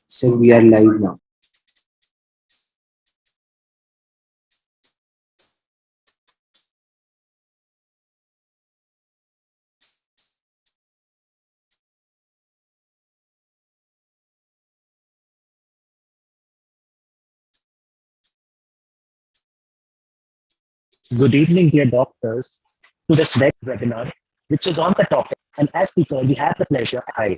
So we are live now. Good evening, dear doctors, to this webinar, which is on the topic. And as speaker, we have the pleasure. Hi.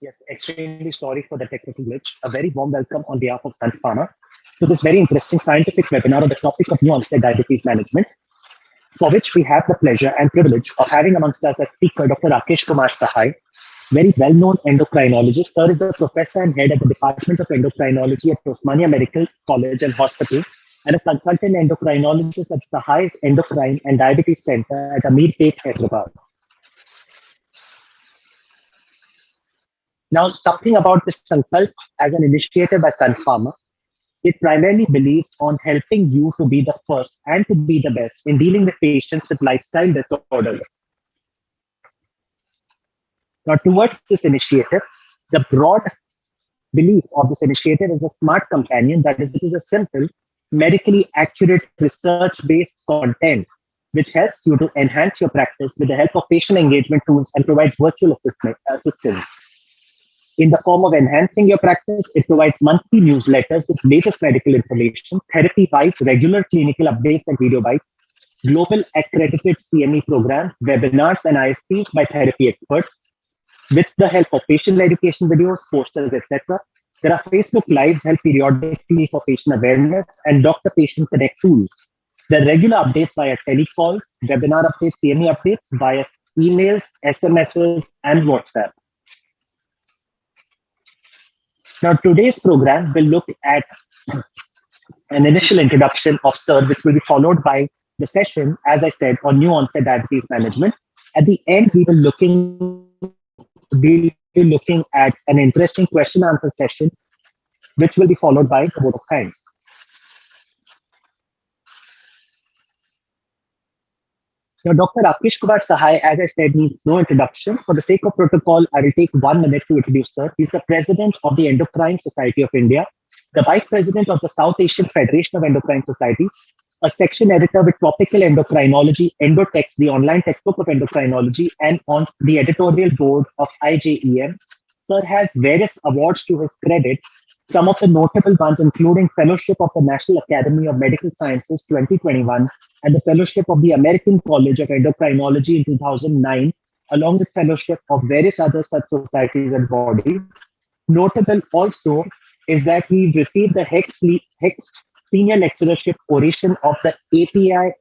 Yes, extremely sorry for the technical glitch. A very warm welcome on behalf of Sun Pharma to this very interesting scientific webinar on the topic of new-onset diabetes management, for which we have the pleasure and privilege of having amongst us as speaker Dr. Rakesh Kumar Sahay, very well-known endocrinologist. Sir is the professor and head at the Department of Endocrinology at Osmania Medical College and Hospital, and a consultant endocrinologist at Sahay's Endocrine and Diabetes Center at Ameerpet, Hyderabad. Now, something about this Sankalp as an initiative by Sun Pharma. It primarily believes on helping you to be the first and to be the best in dealing with patients with lifestyle disorders. Now, towards this initiative, the broad belief of this initiative is a smart companion, that is, it is a simple, medically accurate, research-based content which helps you to enhance your practice with the help of patient engagement tools and provides virtual assistance. In the form of enhancing your practice, it provides monthly newsletters with latest medical information, therapy bites, regular clinical updates and video bites, global accredited CME programs, webinars and ISPs by therapy experts, with the help of patient education videos, posters, etc. There are Facebook Lives held periodically for patient awareness and doctor-patient connect tools. There are regular updates via telecalls, webinar updates, CME updates via emails, SMSs, and WhatsApp. Now, today's program will look at an initial introduction of Sir, which will be followed by the session, as I said, on new-onset diabetes management. At the end, we will be looking at an interesting question-answer session, which will be followed by the vote of thanks. Now, Dr. Rakesh Kumar Sahay, as I said, needs no introduction. For the sake of protocol, I will take 1 minute to introduce Sir. He's the president of the Endocrine Society of India, the vice president of the South Asian Federation of Endocrine Societies, a section editor with Topical Endocrinology, Endotext, the online textbook of endocrinology, and on the editorial board of IJEM. Sir has various awards to his credit, some of the notable ones including Fellowship of the National Academy of Medical Sciences 2021, and the fellowship of the American College of Endocrinology in 2009, along with fellowship of various other such societies and bodies. Notable also is that he received the Hicks Senior Lecturership Oration of the API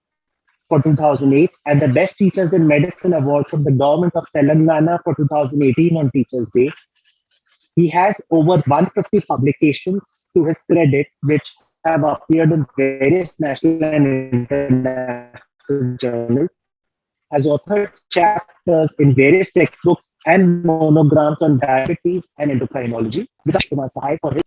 for 2008 and the Best Teachers in Medicine Award from the Government of Telangana for 2018 on Teachers' Day. He has over 150 publications to his credit, which have appeared in various national and international journals, has authored chapters in various textbooks and monograms on diabetes and endocrinology. Without Kumar Sahay for his.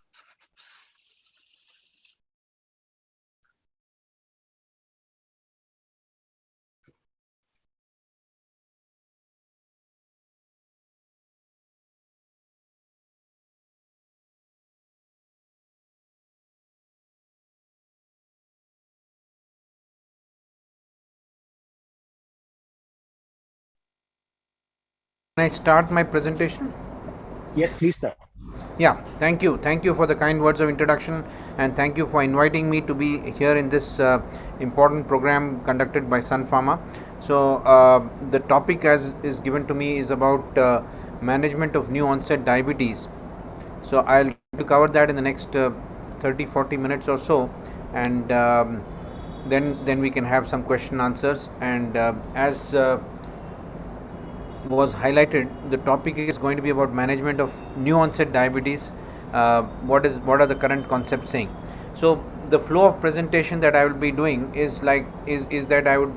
Can I start my presentation? Yes, please, sir. Yeah, thank you. Thank you for the kind words of introduction, and thank you for inviting me to be here in this important program conducted by Sun Pharma. So, the topic as is given to me is about management of new onset diabetes. So, I'll try to cover that in the next 30-40 minutes or so, and then we can have some question answers. And as was highlighted, the topic is going to be about management of new onset diabetes. What are the current concepts saying? So the flow of presentation that I will be doing is that I would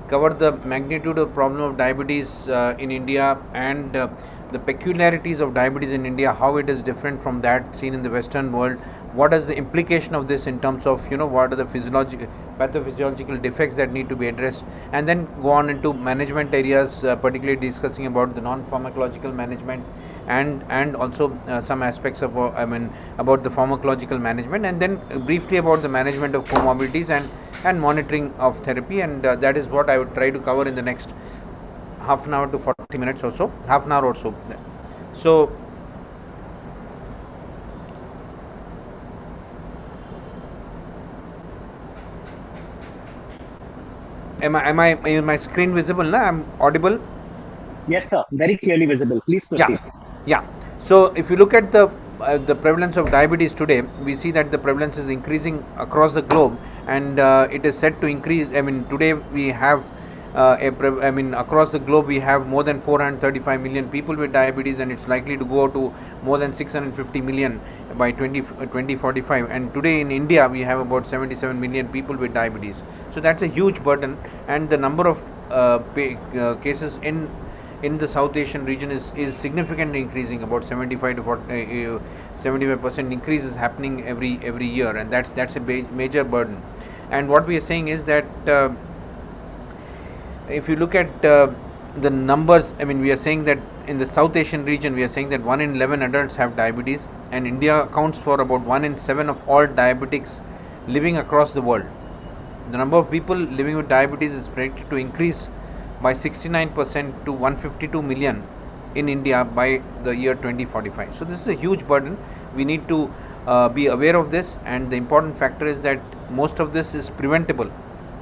cover the magnitude of problem of diabetes in India, and the peculiarities of diabetes in India, how it is different from that seen in the Western world. What is the implication of this in terms of what are the pathophysiological defects that need to be addressed, and then go on into management areas, particularly discussing about the non-pharmacological management and also some aspects of about the pharmacological management, and then briefly about the management of comorbidities and monitoring of therapy, and that is what I would try to cover in the next half an hour to 40 minutes or so, half an hour or so. So is my screen visible now? I'm audible? Yes, sir. Very clearly visible. Please proceed. Yeah. So if you look at the prevalence of diabetes today, we see that the prevalence is increasing across the globe, and it is set to increase. Today we have across the globe we have more than 435 million people with diabetes, and it's likely to go to more than 650 million by 2045. And today in India we have about 77 million people with diabetes. So that's a huge burden, and the number of cases in the South Asian region is significantly increasing. About 75 to 75% increase is happening every year, and that's a major burden. And what we are saying is that if you look at the numbers, we are saying that in the South Asian region, we are saying that 1 in 11 adults have diabetes, and India accounts for about 1 in 7 of all diabetics living across the world. The number of people living with diabetes is predicted to increase by 69% to 152 million in India by the year 2045. So this is a huge burden. We need to be aware of this, and the important factor is that most of this is preventable,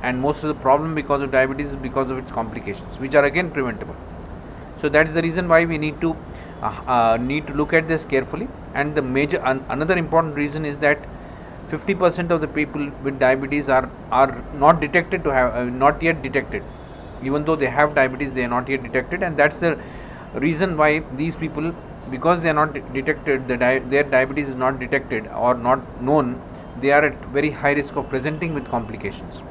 and most of the problem because of diabetes is because of its complications, which are again preventable. So that's the reason why we need to look at this carefully. And the major another important reason is that 50% of the people with diabetes are not detected to have not yet detected. Even though they have diabetes, they are not yet detected, and that's the reason why these people, because they are not detected, their diabetes is not detected or not known, they are at very high risk of presenting with complications.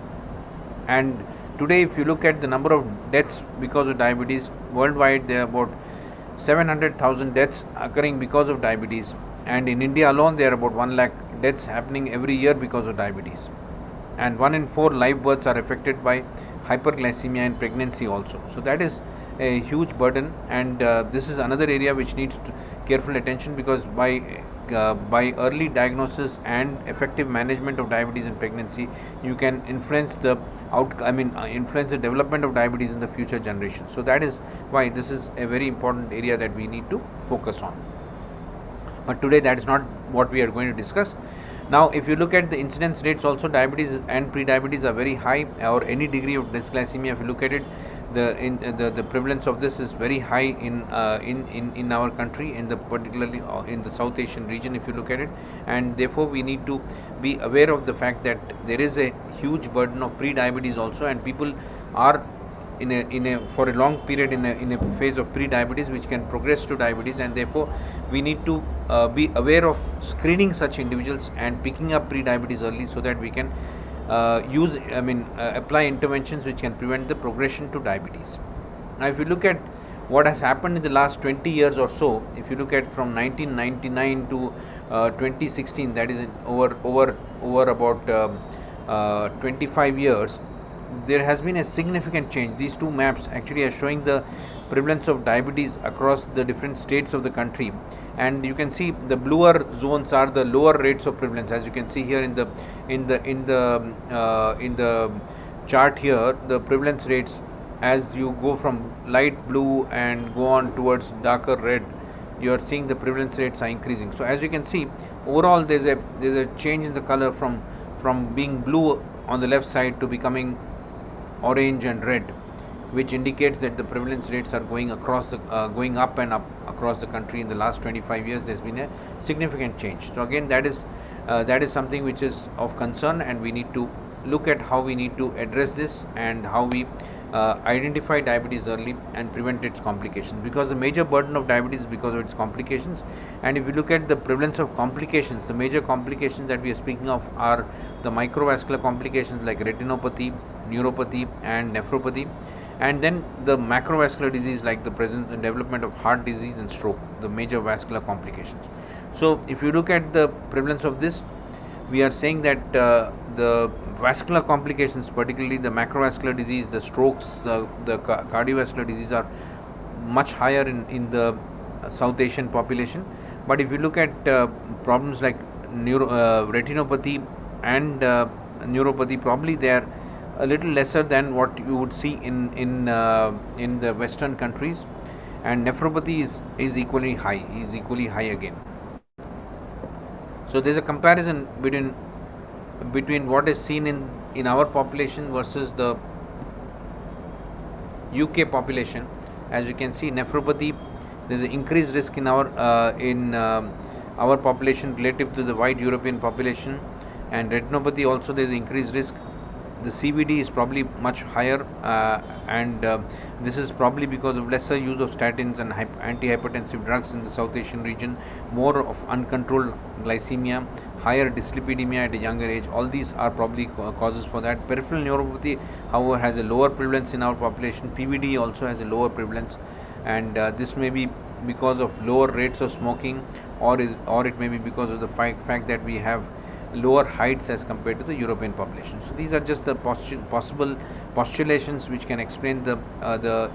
And today, if you look at the number of deaths because of diabetes worldwide, there are about 700,000 deaths occurring because of diabetes, and in India alone there are about 1 lakh deaths happening every year because of diabetes, and 1 in 4 live births are affected by hyperglycemia in pregnancy also. So that is a huge burden, and this is another area which needs careful attention, because by early diagnosis and effective management of diabetes in pregnancy, you can influence the influence the development of diabetes in the future generations. So that is why this is a very important area that we need to focus on. But today that is not what we are going to discuss. Now, if you look at the incidence rates, also diabetes and pre-diabetes are very high, or any degree of dysglycemia. If you look at it, the prevalence of this is very high in our country, in the particularly in the South Asian region. If you look at it, and therefore we need to be aware of the fact that there is a huge burden of pre-diabetes also, and people are for a long period in a phase of pre-diabetes, which can progress to diabetes, and therefore we need to be aware of screening such individuals and picking up pre-diabetes early, so that we can apply interventions which can prevent the progression to diabetes. Now, if you look at what has happened in the last 20 years or so, if you look at from 1999 to 2016, that is over about 25 years, there has been a significant change. These two maps actually are showing the prevalence of diabetes across the different states of the country, and you can see the bluer zones are the lower rates of prevalence. As you can see here in the chart here, the prevalence rates, as you go from light blue and go on towards darker red, you are seeing the prevalence rates are increasing. So as you can see, overall there's a change in the color from being blue on the left side to becoming orange and red, which indicates that the prevalence rates are going up and up across the country. In the last 25 years, there's been a significant change. So again, that is something which is of concern, and we need to look at how we need to address this, and how we identify diabetes early and prevent its complications, because the major burden of diabetes is because of its complications. And if you look at the prevalence of complications, the major complications that we are speaking of are the microvascular complications like retinopathy, neuropathy and nephropathy, and then the macrovascular disease like the presence and development of heart disease and stroke, the major vascular complications. So if you look at the prevalence of this, we are saying that the vascular complications, particularly the macrovascular disease, the strokes, the cardiovascular disease, are much higher in the South Asian population. But if you look at problems like retinopathy and neuropathy, probably they are a little lesser than what you would see in the Western countries, and nephropathy is equally high again. So there's a comparison between what is seen in our population versus the UK population. As you can see, nephropathy, there's an increased risk in our population relative to the wide European population, and retinopathy also there's increased risk. The CVD is probably much higher, and this is probably because of lesser use of statins and antihypertensive drugs in the South Asian region, more of uncontrolled glycemia, higher dyslipidemia at a younger age. All these are probably causes for that. Peripheral neuropathy, however, has a lower prevalence in our population. PVD also has a lower prevalence, and this may be because of lower rates of smoking, or it may be because of the fact that we have lower heights as compared to the European population. So these are just the possible postulations which can explain the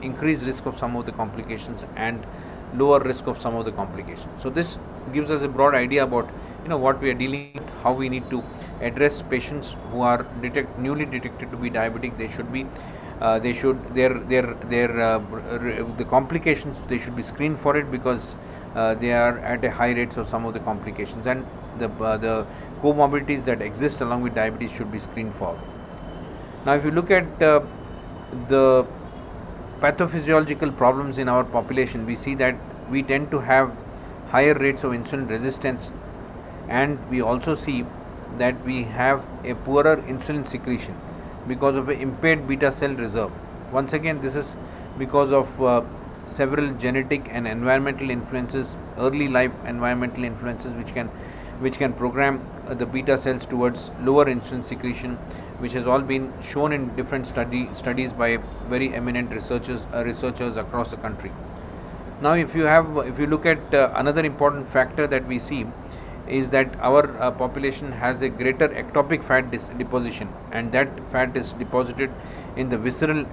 increased risk of some of the complications and lower risk of some of the complications. So this gives us a broad idea about what we are dealing with, how we need to address patients who are newly detected to be diabetic. They should be the complications, they should be screened for it, because they are at a high rates of some of the complications, and the comorbidities that exist along with diabetes should be screened for. Now, if you look at the pathophysiological problems in our population, we see that we tend to have higher rates of insulin resistance, and we also see that we have a poorer insulin secretion because of an impaired beta cell reserve. Once again, this is because of several genetic and environmental influences, early life environmental influences, which can program the beta cells towards lower insulin secretion, which has all been shown in different studies by very eminent researchers across the country. Now, if you look at another important factor that we see is that our population has a greater ectopic fat deposition, and that fat is deposited in the visceral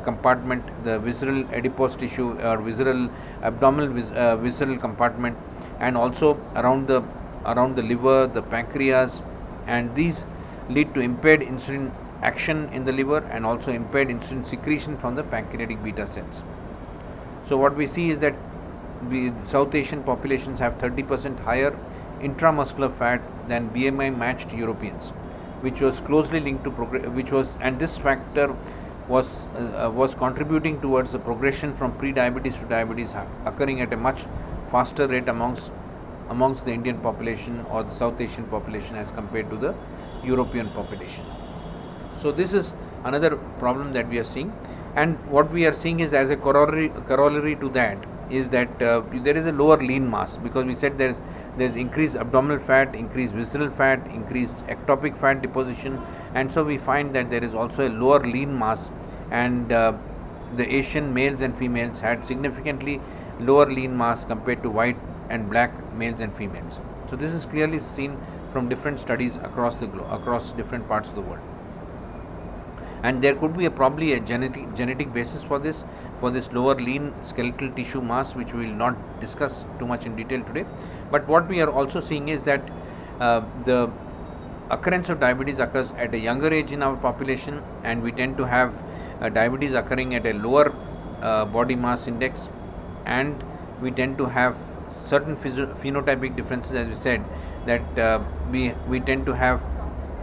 compartment, the visceral adipose tissue, or visceral abdominal visceral compartment, and also around the liver, the pancreas, and these lead to impaired insulin action in the liver and also impaired insulin secretion from the pancreatic beta cells. So what we see is that South Asian populations have 30% higher intramuscular fat than BMI matched Europeans, which was closely linked to and this factor was contributing towards the progression from pre-diabetes to diabetes occurring at a much faster rate amongst the Indian population or the South Asian population as compared to the European population. So this is another problem that we are seeing, and what we are seeing is, as a corollary to that, is that there is a lower lean mass, because we said there's increased abdominal fat, increased visceral fat, increased ectopic fat deposition, and so we find that there is also a lower lean mass, and the Asian males and females had significantly lower lean mass compared to white and black males and females. So this is clearly seen from different studies across the across different parts of the world, and there could be probably a genetic basis for this lower lean skeletal tissue mass, which we will not discuss too much in detail today. But what we are also seeing is that the occurrence of diabetes occurs at a younger age in our population, and we tend to have diabetes occurring at a lower body mass index, and we tend to have certain phenotypic differences, as we said, that we tend to have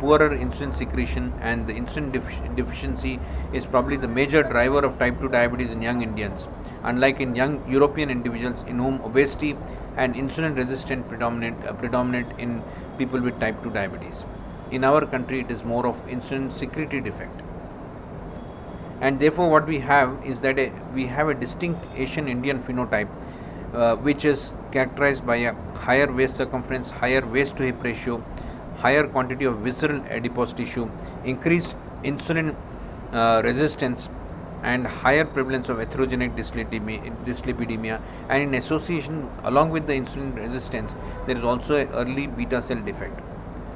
poorer insulin secretion, and the insulin deficiency is probably the major driver of type 2 diabetes in young Indians, unlike in young European individuals in whom obesity and insulin resistance predominate in people with type 2 diabetes. In our country, it is more of insulin secretory defect, and therefore what we have is that we have a distinct Asian Indian phenotype, which is characterized by a higher waist circumference, higher waist to hip ratio, higher quantity of visceral adipose tissue, increased insulin resistance, and higher prevalence of atherogenic dyslipidemia, and in association along with the insulin resistance, there is also an early beta cell defect.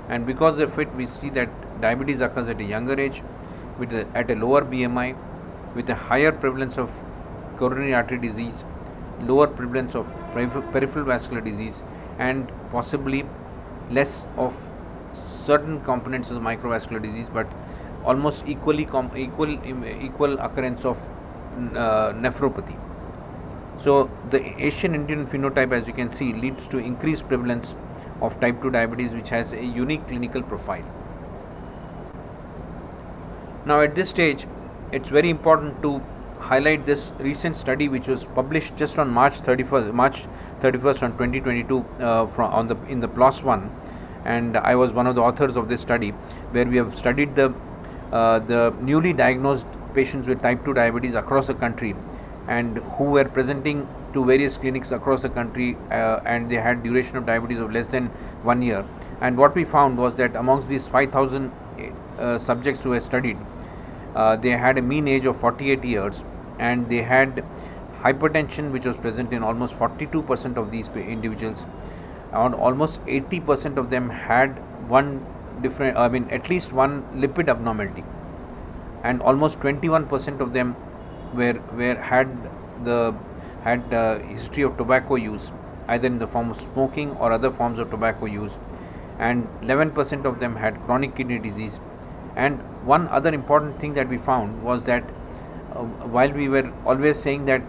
And because of it, we see that diabetes occurs at a younger age, at a lower BMI, with a higher prevalence of coronary artery disease, lower prevalence of peripheral vascular disease, and possibly less of certain components of the microvascular disease, but almost equal occurrence of nephropathy. So the Asian Indian phenotype, as you can see, leads to increased prevalence of type 2 diabetes, which has a unique clinical profile. Now at this stage, it's very important to highlight this recent study, which was published just on March 31st on 2022 in the PLOS One, and I was one of the authors of this study, where we have studied the newly diagnosed patients with type 2 diabetes across the country, and who were presenting to various clinics across the country, and they had duration of diabetes of less than 1 year. And what we found was that amongst these 5,000 subjects who were studied, they had a mean age of 48 years, and they had hypertension, which was present in almost 42% of these individuals, and almost 80% of them had at least one lipid abnormality, and almost 21% of them had history of tobacco use, either in the form of smoking or other forms of tobacco use, and 11% of them had chronic kidney disease. And one other important thing that we found was that while we were always saying that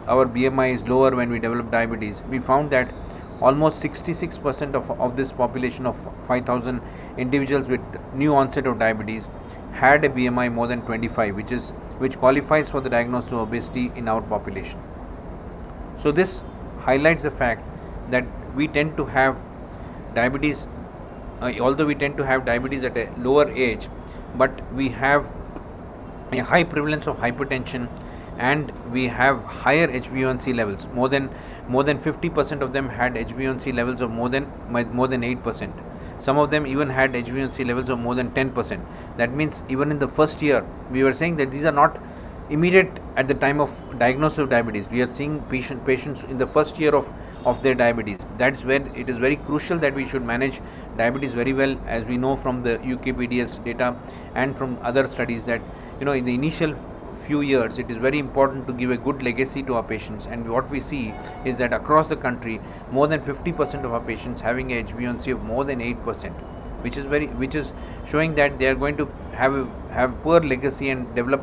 our BMI is lower when we develop diabetes, we found that almost 66% of this population of 5,000 individuals with new onset of diabetes had a BMI more than 25, which qualifies for the diagnosis of obesity in our population. So this highlights the fact that we tend to have diabetes, although we tend to have diabetes at a lower age, but we have a high prevalence of hypertension, and we have higher HbA1c levels. More than 50% of them had HbA1c levels of more than 8%. Some of them even had HbA1c levels of more than 10%. That means even in the first year, we were saying that these are not immediate at the time of diagnosis of diabetes. We are seeing patients in the first year of their diabetes. That's when it is very crucial that we should manage diabetes very well, as we know from the UKPDS data and from other studies that in the initial few years, it is very important to give a good legacy to our patients. And what we see is that across the country, more than 50% of our patients having a HbA1c of more than 8%, which is showing that they are going to have poor legacy and develop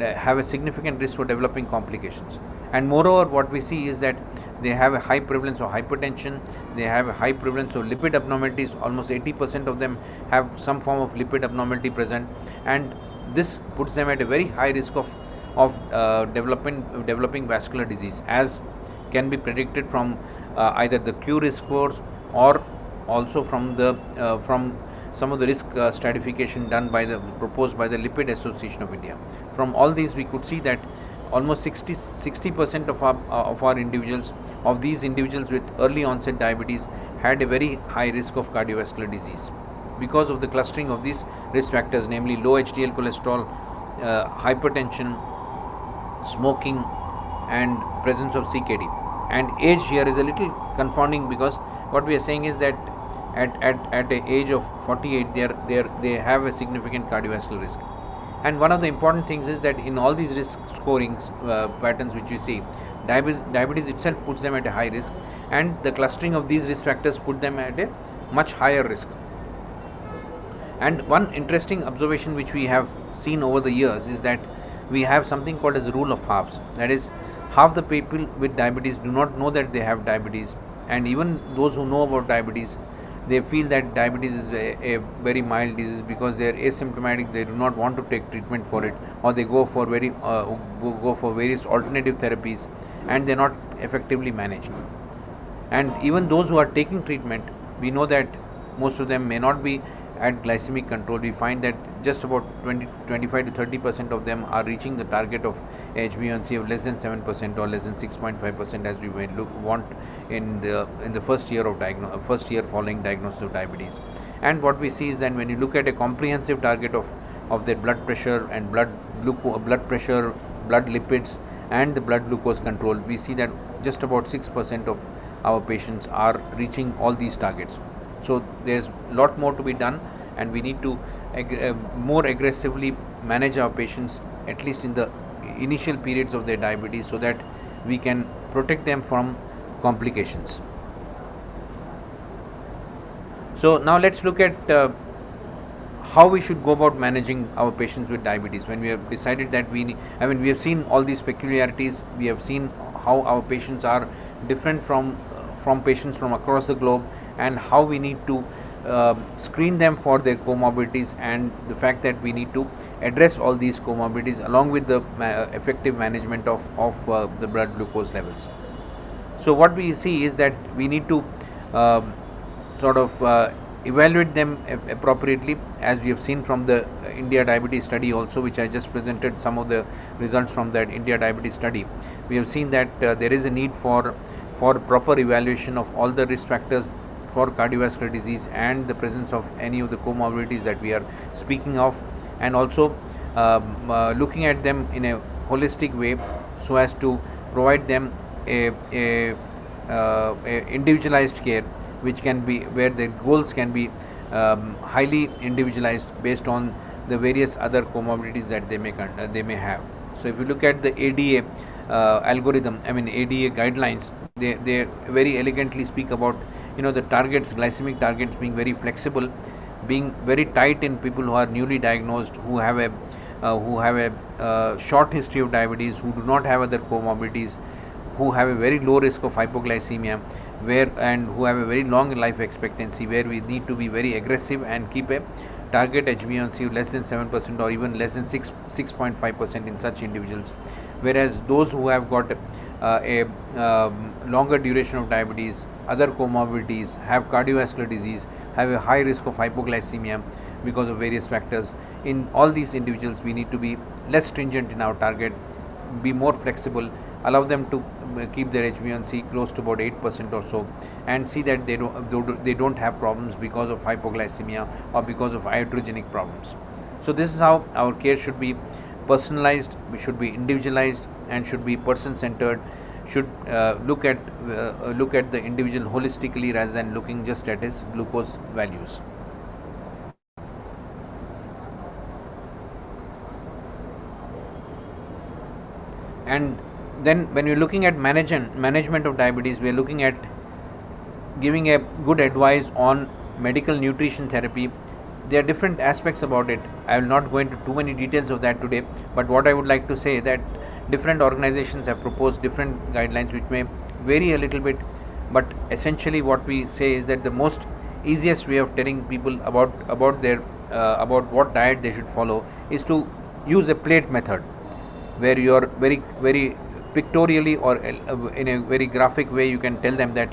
have a significant risk for developing complications. And moreover, what we see is that they have a high prevalence of hypertension, they have a high prevalence of lipid abnormalities. Almost 80% of them have some form of lipid abnormality present, and this puts them at a very high risk of developing vascular disease, as can be predicted from either the Q risk scores, or also from some of the risk stratification done by the proposed by the Lipid Association of India. From all these, we could see that almost 60% of these individuals with early onset diabetes had a very high risk of cardiovascular disease because of the clustering of these risk factors, namely low HDL cholesterol, hypertension, smoking, and presence of CKD. And age here is a little confounding, because what we are saying is that at the age of 48 they have a significant cardiovascular risk. And one of the important things is that in all these risk scoring patterns which you see, diabetes itself puts them at a high risk, and the clustering of these risk factors put them at a much higher risk. And one interesting observation which we have seen over the years is that we have something called as the rule of halves. That is, half the people with diabetes do not know that they have diabetes, and even those who know about diabetes, they feel that diabetes is a very mild disease because they are asymptomatic, they do not want to take treatment for it, or they go for various alternative therapies, and they are not effectively managed. And even those who are taking treatment, we know that most of them may not be at glycemic control. We find that just about 25 to 30% of them are reaching the target of HbA1c of less than 7% or less than 6.5%, as we may want in the first year following diagnosis of diabetes. And what we see is that when you look at a comprehensive target of their blood pressure and blood pressure, blood lipids, and the blood glucose control, we see that just about 6% of our patients are reaching all these targets. So there's a lot more to be done, and we need to more aggressively manage our patients, at least in the initial periods of their diabetes, so that we can protect them from complications. So now let's look at how we should go about managing our patients with diabetes. When we have decided that we have seen all these peculiarities, we have seen how our patients are different from patients from across the globe, and how we need to screen them for their comorbidities, and the fact that we need to address all these comorbidities along with the effective management of the blood glucose levels. So what we see is that we need to evaluate them appropriately, as we have seen from the India diabetes study also, which I just presented some of the results from that India diabetes study. We have seen that there is a need for proper evaluation of all the risk factors for cardiovascular disease and the presence of any of the comorbidities that we are speaking of, and also looking at them in a holistic way, so as to provide them a individualized care, which can be where their goals can be highly individualized based on the various other comorbidities that they may have. So if you look at the ADA ADA guidelines, they very elegantly speak about the glycemic targets being very flexible, being very tight in people who are newly diagnosed, who have a short history of diabetes, who do not have other comorbidities, who have a very low risk of hypoglycemia, and who have a very long life expectancy, where we need to be very aggressive and keep a target HbA1c of less than 7% or even less than 6.5% in such individuals. Whereas those who have got a longer duration of diabetes, other comorbidities, have cardiovascular disease, have a high risk of hypoglycemia because of various factors, in all these individuals we need to be less stringent in our target, be more flexible, allow them to keep their HbA1c close to about 8% or so, and see that they don't have problems because of hypoglycemia or because of iatrogenic problems. So this is how our care should be personalized, we should be individualized, and should be person-centered, should look at the individual holistically rather than looking just at his glucose values. And then when we're looking at management of diabetes, we're looking at giving a good advice on medical nutrition therapy. There are different aspects about it. I will not go into too many details of that today, but what I would like to say that different organizations have proposed different guidelines which may vary a little bit, but essentially what we say is that the most easiest way of telling people about their about what diet they should follow is to use a plate method, where you are very pictorially or in a very graphic way you can tell them that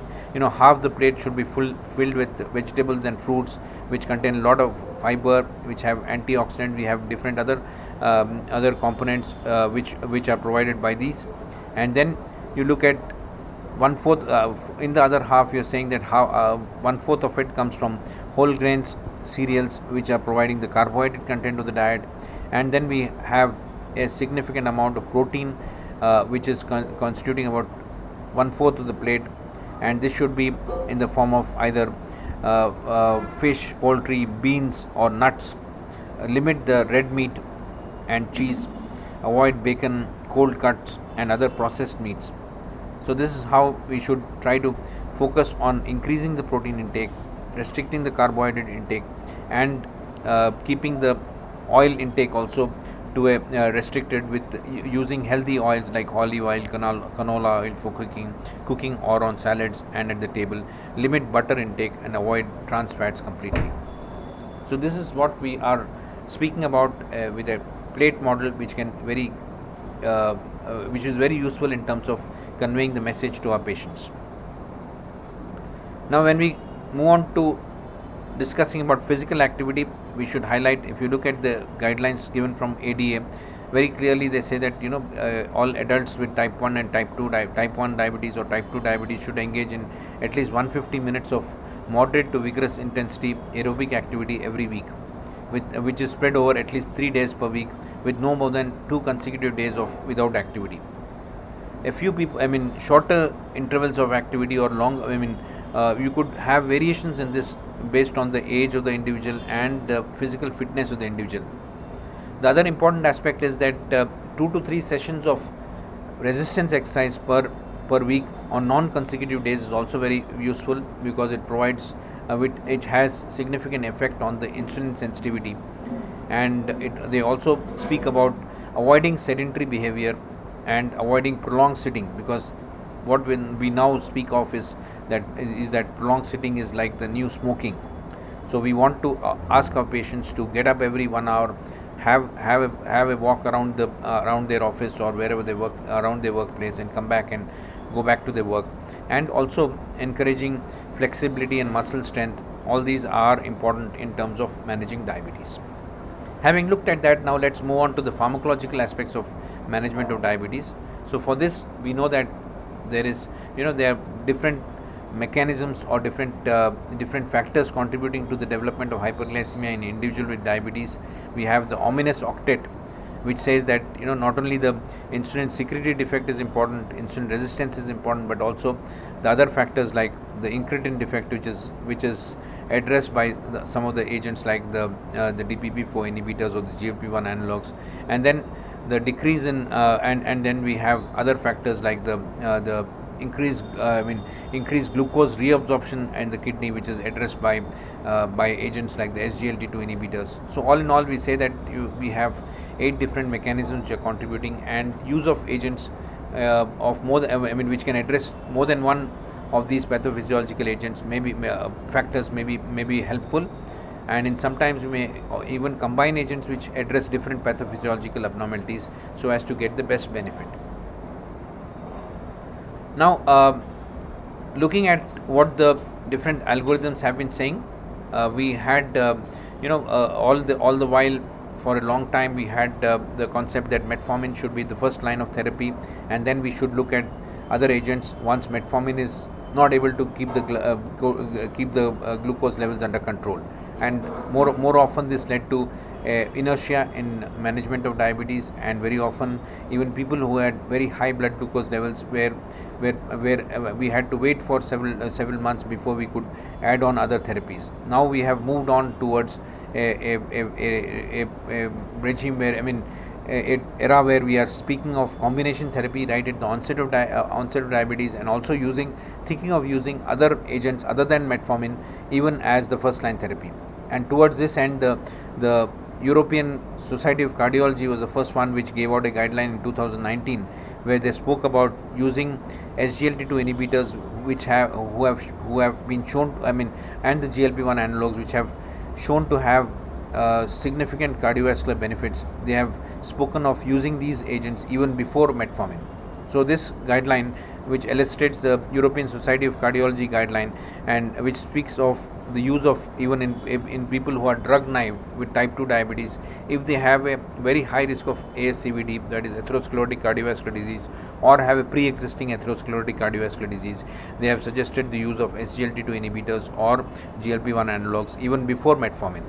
half the plate should be filled with vegetables and fruits which contain a lot of fiber, which have antioxidant, we have different other components which are provided by these. And then you look at one fourth in the other half you're saying that how one fourth of it comes from whole grains cereals which are providing the carbohydrate content of the diet. And then we have a significant amount of protein which is constituting about one fourth of the plate, and this should be in the form of either fish, poultry, beans or nuts. Limit the red meat and cheese, avoid bacon, cold cuts and other processed meats. So this is how we should try to focus on increasing the protein intake, restricting the carbohydrate intake, and keeping the oil intake also to a restricted with using healthy oils like olive oil, canola oil for cooking or on salads and at the table. Limit butter intake and avoid trans fats completely. So this is what we are speaking about with a plate model, which can which is very useful in terms of conveying the message to our patients. Now, when we move on to discussing about physical activity, we should highlight, if you look at the guidelines given from ADA, very clearly they say that all adults with type 1 and type 1 diabetes or type 2 diabetes should engage in at least 150 minutes of moderate to vigorous intensity aerobic activity every week, which is spread over at least 3 days per week, with no more than 2 consecutive days of without activity. A few people, shorter intervals of activity or long, you could have variations in this based on the age of the individual and the physical fitness of the individual. The other important aspect is that 2 to 3 sessions of resistance exercise per week on non-consecutive days is also very useful, because it provides it has significant effect on the insulin sensitivity. And they also speak about avoiding sedentary behavior and avoiding prolonged sitting, because what we now speak of is that prolonged sitting is like the new smoking. So we want to ask our patients to get up every 1 hour, have a walk around their office or wherever they work, around their workplace, and come back and go back to their work. And also encouraging flexibility and muscle strength. All these are important in terms of managing diabetes. Having looked at that, now let's move on to the pharmacological aspects of management of diabetes. So for this, we know that there are different mechanisms or different factors contributing to the development of hyperglycemia in individual with diabetes. We have the ominous octet, which says that not only the insulin secretory defect is important, insulin resistance is important, but also the other factors like the incretin defect, which is addressed by some of the agents like the DPP4 inhibitors or the GLP-1 analogs. And then the decrease in and then we have other factors like the increased glucose reabsorption in the kidney, which is addressed by agents like the SGLT2 inhibitors. So all in all, we say that we have 8 different mechanisms which are contributing, and use of agents of more than, which can address more than one of these pathophysiological agents factors may be helpful. And in sometimes we may even combine agents which address different pathophysiological abnormalities so as to get the best benefit. Now, looking at what the different algorithms have been saying, we had all the while for a long time we had the concept that metformin should be the first line of therapy, and then we should look at other agents once metformin is not able to keep the glucose levels under control. And more often this led to inertia in management of diabetes, and very often even people who had very high blood glucose levels where we had to wait for several months before we could add on other therapies. Now we have moved on towards a regime where a era where we are speaking of combination therapy right at the onset of diabetes, and also thinking of using other agents other than metformin even as the first line therapy. And towards this end, the European Society of Cardiology was the first one which gave out a guideline in 2019, where they spoke about using SGLT2 inhibitors, which have who have been shown, and the GLP-1 analogs, which have shown to have significant cardiovascular benefits. They have spoken of using these agents even before metformin. So this guideline, which illustrates the European Society of Cardiology guideline, and which speaks of the use of even in people who are drug naive with type 2 diabetes, if they have a very high risk of ASCVD, that is atherosclerotic cardiovascular disease, or have a pre-existing atherosclerotic cardiovascular disease, they have suggested the use of SGLT2 inhibitors or GLP-1 analogs even before metformin.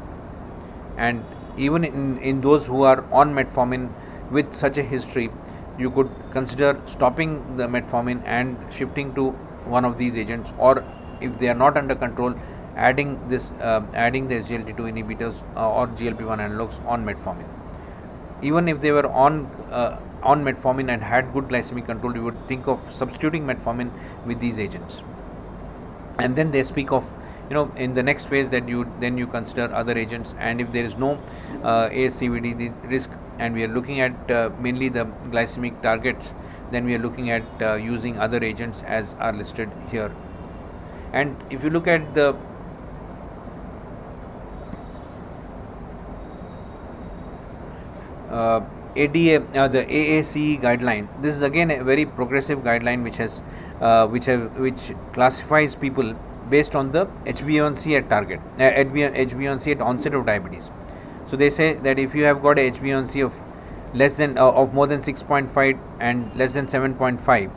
And even in those who are on metformin with such a history, you could consider stopping the metformin and shifting to one of these agents, or if they are not under control, adding the SGLT2 inhibitors or GLP-1 analogs on metformin. Even if they were on metformin and had good glycemic control, you would think of substituting metformin with these agents. And then they speak of, in the next phase, that you consider other agents, and if there is no ASCVD the risk, and we are looking at mainly the glycemic targets, then we are looking at using other agents as are listed here. And if you look at the ADA, the AAC guideline, this is again a very progressive guideline which classifies people based on the HbA1c at target, HbA1c at onset of diabetes. So they say that if you have got a HbA1c of less than of more than 6.5 and less than 7.5,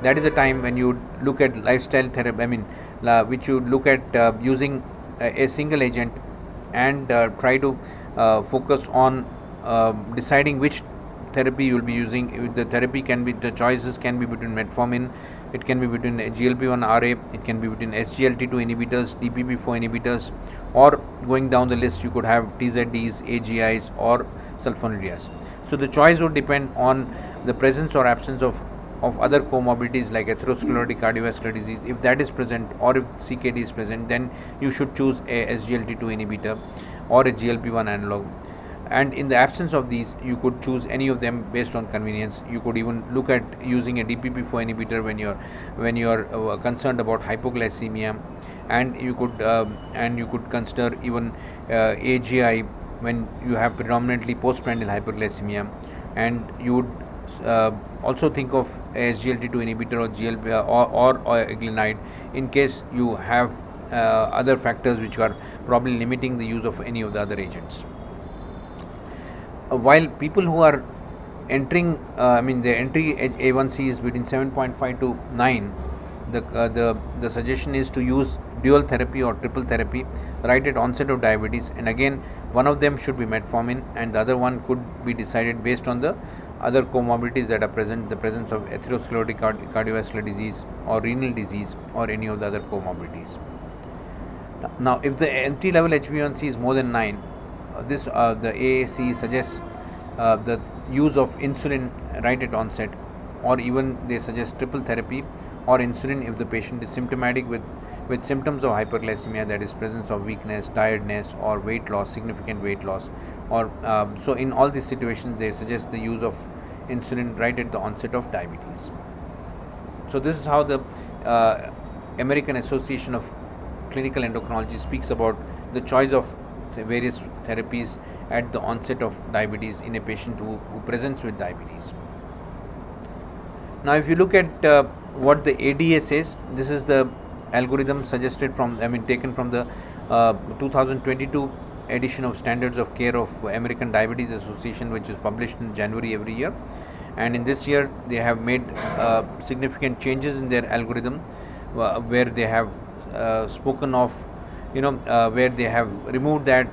that is a time when you look at lifestyle therapy. Which you look at using a single agent and try to focus on deciding which therapy you will be using. The choices can be between metformin, it can be between GLP-1 RA, it can be between SGLT2 inhibitors, DPP4 inhibitors, or going down the list, you could have TZDs, AGIs, or sulfonylureas. So the choice would depend on the presence or absence of other comorbidities like atherosclerotic cardiovascular disease. If that is present, or if CKD is present, then you should choose a SGLT2 inhibitor or a GLP-1 analog. And in the absence of these, you could choose any of them based on convenience. You could even look at using a DPP4 inhibitor when you are concerned about hypoglycemia, and you could consider even AGI when you have predominantly postprandial hyperglycemia, and you would also think of a SGLT2 inhibitor or GLP or glenide in case you have other factors which are probably limiting the use of any of the other agents. While people who are entering, the entry A1C is between 7.5 to 9, the suggestion is to use dual therapy or triple therapy right at onset of diabetes, and again one of them should be metformin, and the other one could be decided based on the other comorbidities that are present, the presence of atherosclerotic cardiovascular disease or renal disease or any of the other comorbidities. Now, if the entry level HbA1c is more than 9, the AAC suggests the use of insulin right at onset, or even they suggest triple therapy or insulin if the patient is symptomatic with symptoms of hyperglycemia, that is presence of weakness, tiredness, or weight loss, significant weight loss, or so in all these situations they suggest the use of insulin right at the onset of diabetes. So this is how the American Association of Clinical Endocrinology speaks about the choice of the various therapies at the onset of diabetes in a patient who presents with diabetes. Now, if you look at what the ADA says, this is the algorithm suggested taken from the 2022 edition of Standards of Care of American Diabetes Association, which is published in January every year. And in this year, they have made significant changes in their algorithm, where they have spoken of, where they have removed that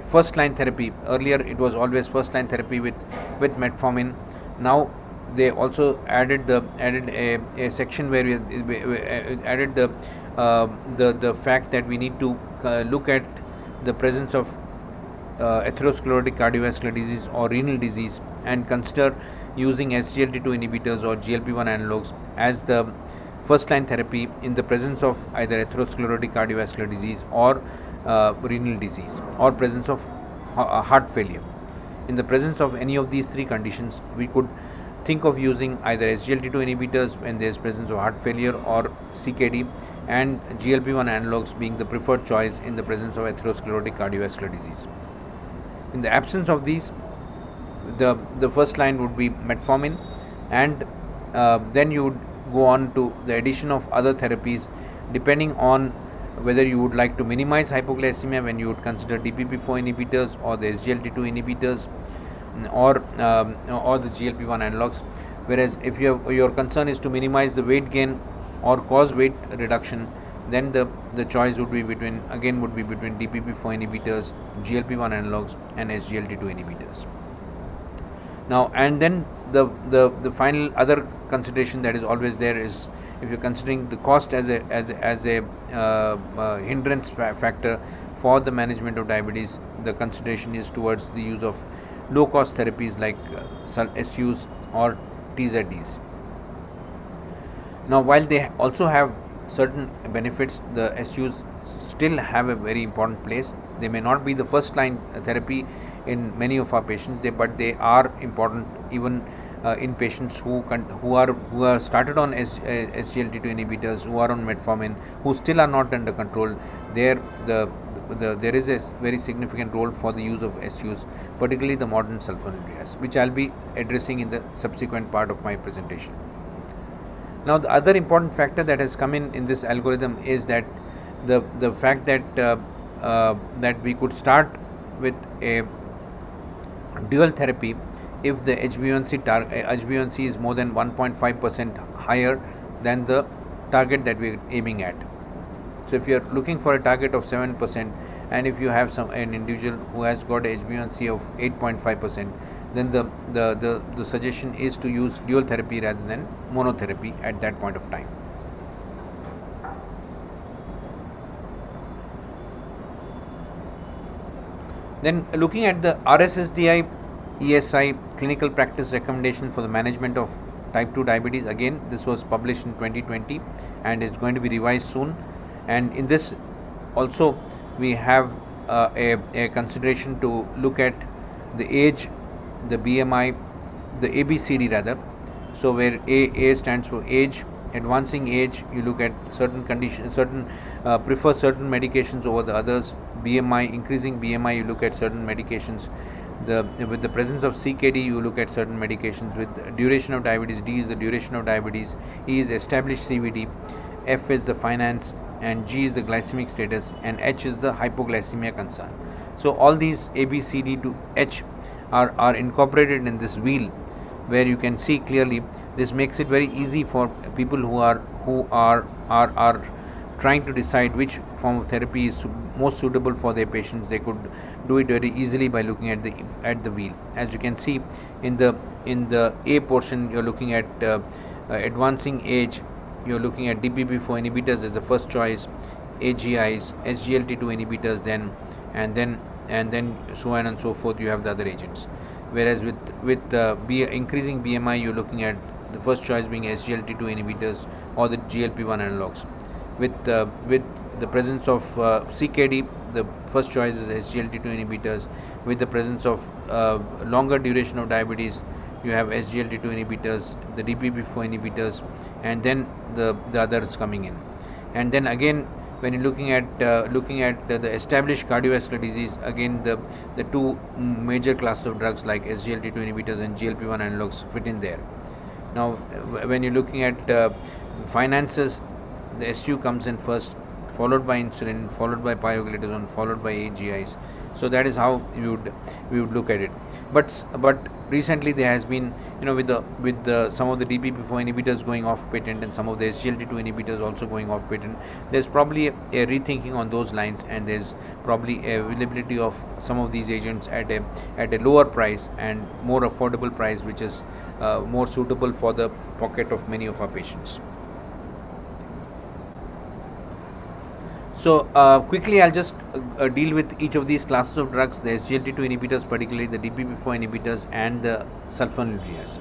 first line therapy. Earlier, it was always first line therapy with metformin. Now they also added a section where we added the fact that we need to look at the presence of atherosclerotic cardiovascular disease or renal disease, and consider using SGLT2 inhibitors or GLP-1 analogs as the first line therapy in the presence of either atherosclerotic cardiovascular disease or renal disease, or presence of heart failure. In the presence of any of these three conditions, we could think of using either SGLT2 inhibitors when there is presence of heart failure or CKD, and GLP-1 analogs being the preferred choice in the presence of atherosclerotic cardiovascular disease. In the absence of these, the first line would be metformin, and then you would go on to the addition of other therapies depending on whether you would like to minimize hypoglycemia, when you would consider DPP-4 inhibitors or the SGLT2 inhibitors, or the GLP-1 analogs. Whereas if your concern is to minimize the weight gain or cause weight reduction, then the choice would be between DPP-4 inhibitors, GLP-1 analogs, and SGLT2 inhibitors. Now, and then the final other consideration that is always there is, if you're considering the cost as a hindrance factor for the management of diabetes, the consideration is towards the use of low cost therapies like SUs or TZDs. Now, while they also have certain benefits, the SUs still have a very important place. They may not be the first line therapy in many of our patients, but they are important even in patients who are started on SGLT2 inhibitors, who are on metformin, who still are not under control. There is a very significant role for the use of SUs, particularly the modern sulfonylureas, which I'll be addressing in the subsequent part of my presentation. Now, the other important factor that has come in this algorithm is that the fact that we could start with a dual therapy if the HbA1c is more than 1.5% higher than the target that we are aiming at. So if you are looking for a target of 7%, and if you have an individual who has got a HbA1c of 8.5%, then the suggestion is to use dual therapy rather than monotherapy at that point of time. Then, looking at the RSSDI ESI clinical practice recommendation for the management of type 2 diabetes, again this was published in 2020 and is going to be revised soon, and in this also we have a consideration to look at the age, the BMI, the ABCD rather. So where A stands for age, advancing age, you look at certain conditions, prefer certain medications over the others. BMI, increasing BMI, you look at certain medications. With the presence of CKD, you look at certain medications. With duration of diabetes, D is the duration of diabetes, E is established CVD, F is the finance, and G is the glycemic status, and H is the hypoglycemia concern. So all these A, B, C, D to H are incorporated in this wheel, where you can see clearly. This makes it very easy for people who are trying to decide which form of therapy is most suitable for their patients. They could do it very easily by looking at the wheel. As you can see in the A portion, you're looking at advancing age. You're looking at DPP-4 inhibitors as the first choice, AGIs, SGLT2 inhibitors, then so on and so forth. You have the other agents. Whereas with increasing BMI, you're looking at the first choice being SGLT2 inhibitors or the GLP-1 analogs. With the presence of CKD, the first choice is SGLT2 inhibitors. With the presence of longer duration of diabetes, you have SGLT2 inhibitors, the DPP-4 inhibitors, and then the others coming in. And then again, when you're looking at the established cardiovascular disease, again the two major classes of drugs like SGLT2 inhibitors and GLP-1 analogs fit in there. Now, when you're looking at finances, the SU comes in first, followed by insulin, followed by pioglitazone, followed by AGIs. So that is how we would look at it. But recently there has been, with the some of the DPP-4 inhibitors going off patent and some of the SGLT2 inhibitors also going off patent, there's probably a rethinking on those lines, and there's probably availability of some of these agents at a lower price and more affordable price, which is more suitable for the pocket of many of our patients. So quickly I'll just deal with each of these classes of drugs, the SGLT2 inhibitors, particularly the DPP-4 inhibitors and the sulfonylureas.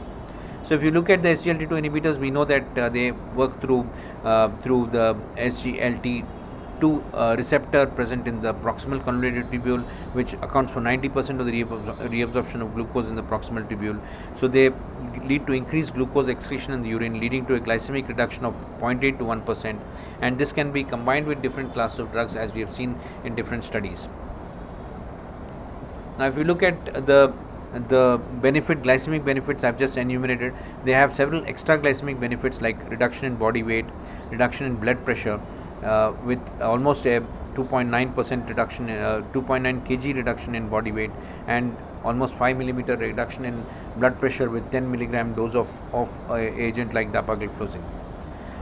So if you look at the SGLT2 inhibitors, we know that they work through the SGLT TYP2 receptor present in the proximal convoluted tubule, which accounts for 90% of the reabsorption of glucose in the proximal tubule. So they lead to increased glucose excretion in the urine, leading to a glycemic reduction of 0.8 to 1%, and this can be combined with different classes of drugs, as we have seen in different studies. Now, if you look at the glycemic benefits I've just enumerated, they have several extra glycemic benefits like reduction in body weight, reduction in blood pressure, with almost a 2.9% reduction, 2.9 kg reduction in body weight, and almost 5 millimeter reduction in blood pressure with 10 milligram dose of agent like dapagliflozin.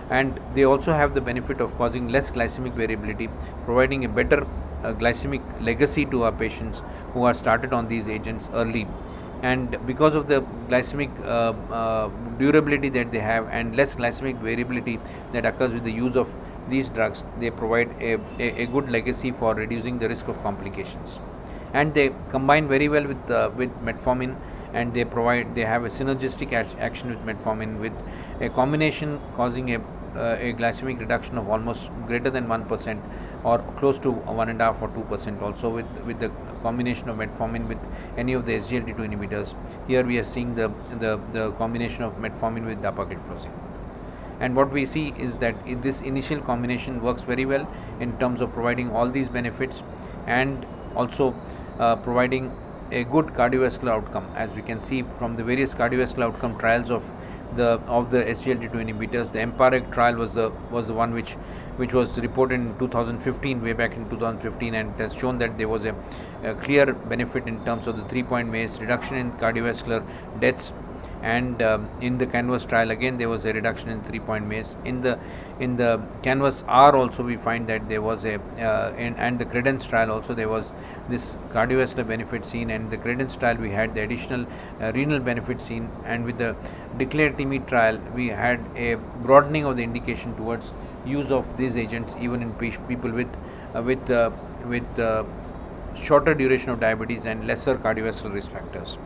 And they also have the benefit of causing less glycemic variability, providing a better glycemic legacy to our patients who are started on these agents early. And because of the glycemic durability that they have and less glycemic variability that occurs with the use of these drugs, they provide a good legacy for reducing the risk of complications. And they combine very well with metformin, and they have a synergistic action with metformin, with a combination causing a glycemic reduction of almost greater than 1% or close to 1.5 or 2%, also with the combination of metformin with any of the SGLT2 inhibitors. Here we are seeing the combination of metformin with dapagliflozin. And what we see is that this initial combination works very well in terms of providing all these benefits, and also providing a good cardiovascular outcome, as we can see from the various cardiovascular outcome trials of the SGLT2 inhibitors. The EMPAREG trial was the one which was reported in 2015, way back in 2015, and it has shown that there was a clear benefit in terms of the 3-point MACE, reduction in cardiovascular deaths. And in the CANVAS trial, again there was a reduction in 3-point MACE. In the CANVAS R also we find that there was and the CREDENCE trial also there was this cardiovascular benefit seen, and the CREDENCE trial we had the additional renal benefit seen, and with the DECLARE-TIMI trial we had a broadening of the indication towards use of these agents even in people with shorter duration of diabetes and lesser cardiovascular risk factors.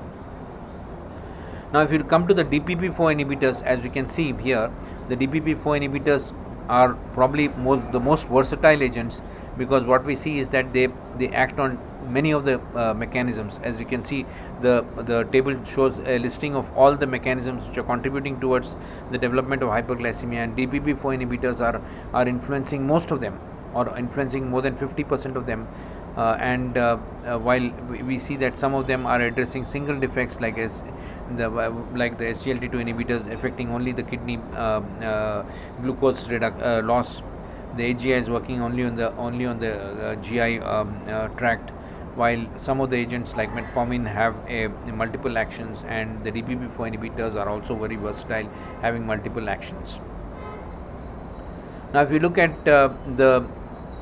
Now, if you come to the DPP-4 inhibitors, as we can see here, the DPP-4 inhibitors are probably the most versatile agents, because what we see is that they act on many of the mechanisms. As you can see, the table shows a listing of all the mechanisms which are contributing towards the development of hyperglycemia, and DPP-4 inhibitors are influencing most of them, or influencing more than 50% of them. While we see that some of them are addressing single defects like the SGLT2 inhibitors affecting only the kidney glucose loss. The AGI is working only on the GI tract, while some of the agents like metformin have multiple actions, and the DPP-4 inhibitors are also very versatile, having multiple actions. Now, if you look at the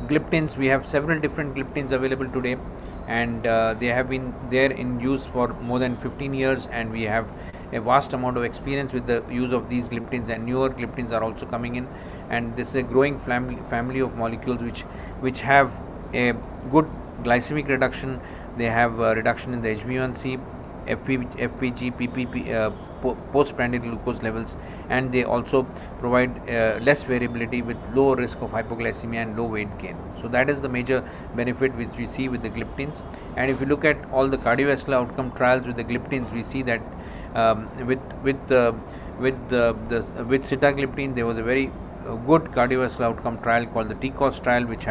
gliptins, we have several different gliptins available today, and they have been there in use for more than 15 years, and we have a vast amount of experience with the use of these gliptins, and newer gliptins are also coming in, and this is a growing family of molecules which have a good glycemic reduction. They have a reduction in the HbA1c, FPG, PPP, postprandial glucose levels, and they also provide less variability with low risk of hypoglycemia and low weight gain. So that is the major benefit which we see with the gliptins. And if you look at all the cardiovascular outcome trials with the gliptins, we see that with sitagliptin there was a very good cardiovascular outcome trial called the TCOS trial, which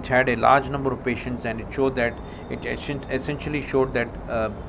had a large number of patients, and it showed that essentially showed that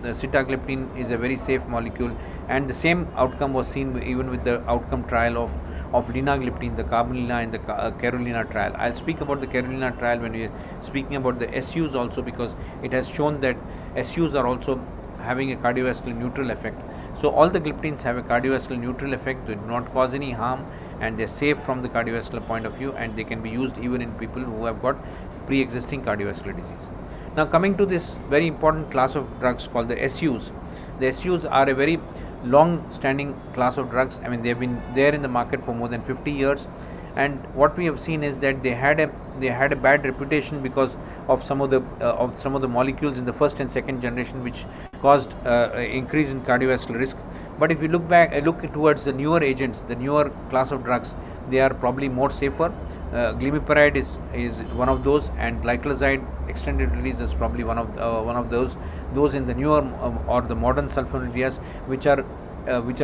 the sitagliptin is a very safe molecule, and the same outcome was seen even with the outcome trial of linagliptin, the Carbolina and the Carolina trial. I'll speak about the Carolina trial when we are speaking about the SUs also, because it has shown that SUs are also having a cardiovascular neutral effect. So all the gliptins have a cardiovascular neutral effect. They do not cause any harm, and they are safe from the cardiovascular point of view, and they can be used even in people who have got pre-existing cardiovascular disease. Now, coming to this very important class of drugs called the SUs. The SUs are a very long-standing class of drugs. I mean, they have been there in the market for more than 50 years, and what we have seen is that they had a bad reputation because of some of the molecules in the first and second generation, which caused increase in cardiovascular risk. But if you look towards the newer agents, the newer class of drugs, they are probably more safer, Glimepiride is one of those, and glycoside extended release is probably one of those in the newer or the modern sulfonylureas, which are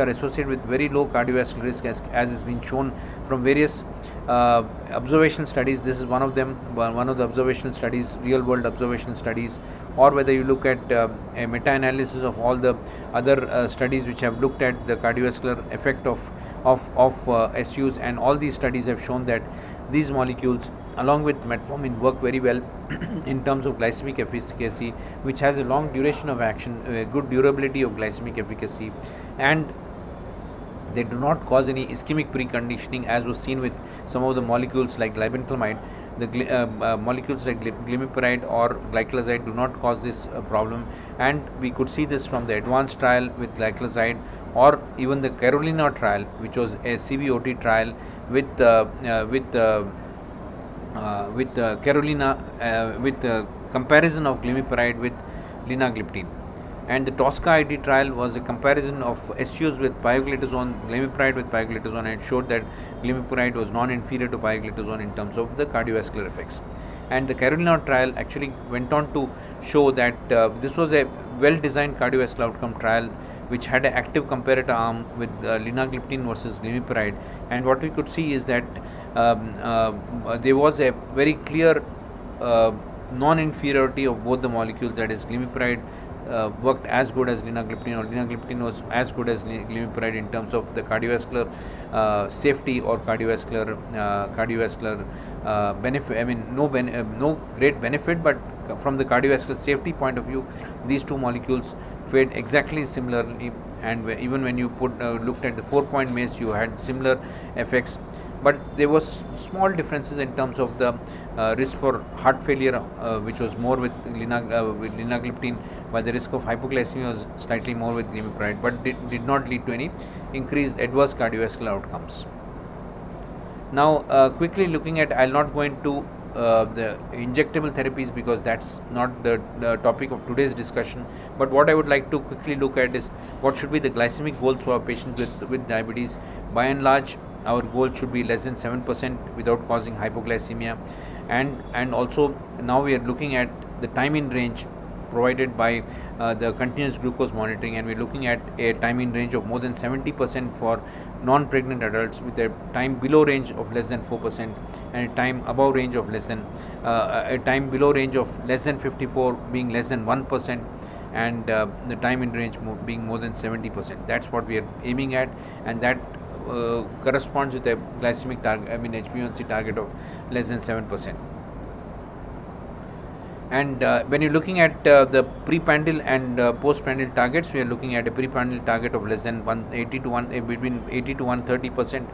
associated with very low cardiovascular risk, as has been shown from various observational studies. This is one of them, one of the observational studies, real world observational studies, or whether you look at a meta-analysis of all the other studies which have looked at the cardiovascular effect of SUs, and all these studies have shown that these molecules along with metformin work very well in terms of glycemic efficacy, which has a long duration of action, a good durability of glycemic efficacy, and they do not cause any ischemic preconditioning, as was seen with some of the molecules like glibenclamide. The molecules like glimepiride or glycoside do not cause this problem, and we could see this from the advanced trial with glycoside, or even the Carolina trial, which was a CVOT trial with Carolina, with comparison of glimepiride with linagliptin. And the Tosca ID trial was a comparison of SUs with pioglitazone, glimepiride with pioglitazone, and it showed that glimepiride was non-inferior to pioglitazone in terms of the cardiovascular effects. And the Carolina trial actually went on to show that this was a well-designed cardiovascular outcome trial, which had an active comparator arm with linagliptin versus glimepiride. And what we could see is that there was a very clear non-inferiority of both the molecules, that is glimepiride worked as good as linagliptin, or linagliptin was as good as glimepiride in terms of the cardiovascular safety or cardiovascular benefit. I mean, no great benefit, but from the cardiovascular safety point of view, these two molecules fared exactly similarly. And even when you looked at the 4-point MACE, you had similar effects, but there was small differences in terms of the risk for heart failure, which was more with linagliptin, while the risk of hypoglycemia was slightly more with glimepiride, but did not lead to any increased adverse cardiovascular outcomes. Now, quickly looking at, I'll not go into the injectable therapies because that's not the topic of today's discussion, but what I would like to quickly look at is what should be the glycemic goals for our patients with diabetes. By and large, our goal should be less than 7% without causing hypoglycemia, and also now we are looking at the time in range provided by the continuous glucose monitoring, and we're looking at a time in range of more than 70% for non-pregnant adults, with a time below range of less than 4%, and a time above range of less than a time below range of less than 54 being less than 1%, and the time in range being more than 70%. That's what we are aiming at, and that corresponds with a glycemic target, I mean HbA1c target of less than 7%. And when you're looking at the pre-pandil and post-pandil targets, we are looking at a pre-pandil target of less than 180 to between 80 to 130%.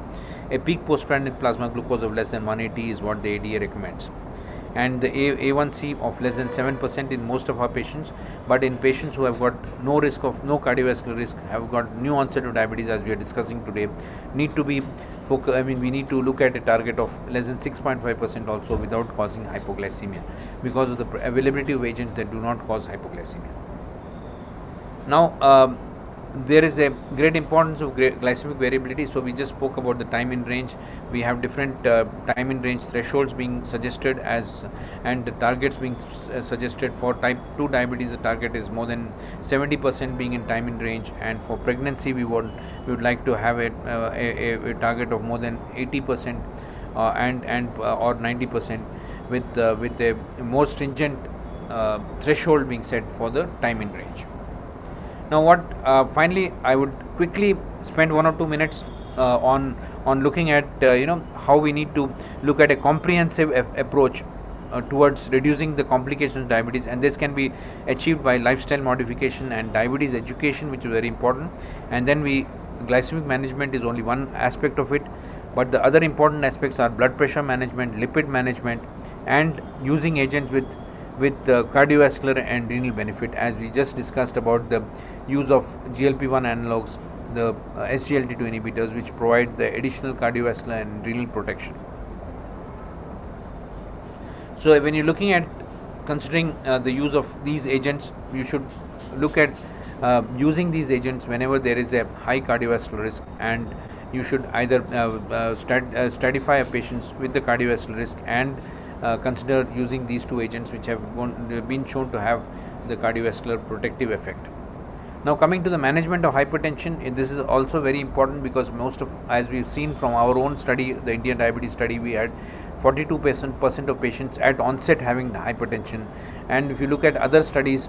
A peak post-pandil plasma glucose of less than 180 is what the ADA recommends. And the A1C of less than 7% in most of our patients, but in patients who have got no cardiovascular risk, have got new onset of diabetes, as we are discussing today, need to be we need to look at a target of less than 6.5% also without causing hypoglycemia, because of the availability of agents that do not cause hypoglycemia. Now, there is a great importance of glycemic variability. So we just spoke about the time in range. We have different time in range thresholds being suggested and the targets being suggested. For type 2 diabetes, the target is more than 70% being in time in range, and for pregnancy we would like to have a target of more than 80% or 90%, with a more stringent threshold being set for the time in range. Now, finally, I would quickly spend 1 or 2 minutes on looking at how we need to look at a comprehensive approach towards reducing the complications of diabetes, and this can be achieved by lifestyle modification and diabetes education, which is very important. And then glycemic management is only one aspect of it, but the other important aspects are blood pressure management, lipid management, and using agents with cardiovascular and renal benefit, as we just discussed about the use of GLP-1 analogs, the SGLT2 inhibitors, which provide the additional cardiovascular and renal protection. So when you're looking at considering the use of these agents, you should look at using these agents whenever there is a high cardiovascular risk and you should either stratify a patients with the cardiovascular risk and consider using these two agents which have been shown to have the cardiovascular protective effect. Now coming to the management of hypertension, this is also very important because most of, as we've seen from our own study, the Indian diabetes study, we had 42% of patients at onset having hypertension, and if you look at other studies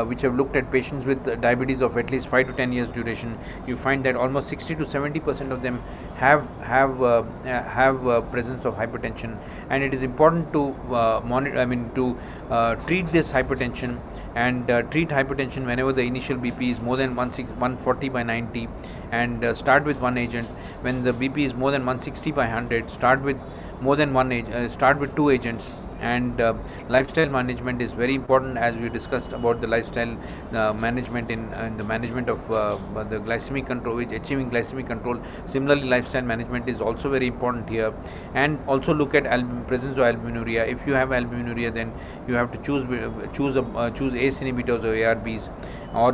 which have looked at patients with diabetes of at least 5 to 10 years duration, you find that almost 60 to 70% of them have presence of hypertension, and it is important to treat this hypertension and treat hypertension whenever the initial BP is more than 140 by 90, and start with one agent. When the BP is more than 160 by 100, start with more than start with two agents. And lifestyle management is very important, as we discussed about the lifestyle management in the management of the glycemic control, which achieving glycemic control. Similarly, lifestyle management is also very important here, and also look at presence of albuminuria. If you have albuminuria, then you have to choose ACE inhibitors or ARBs or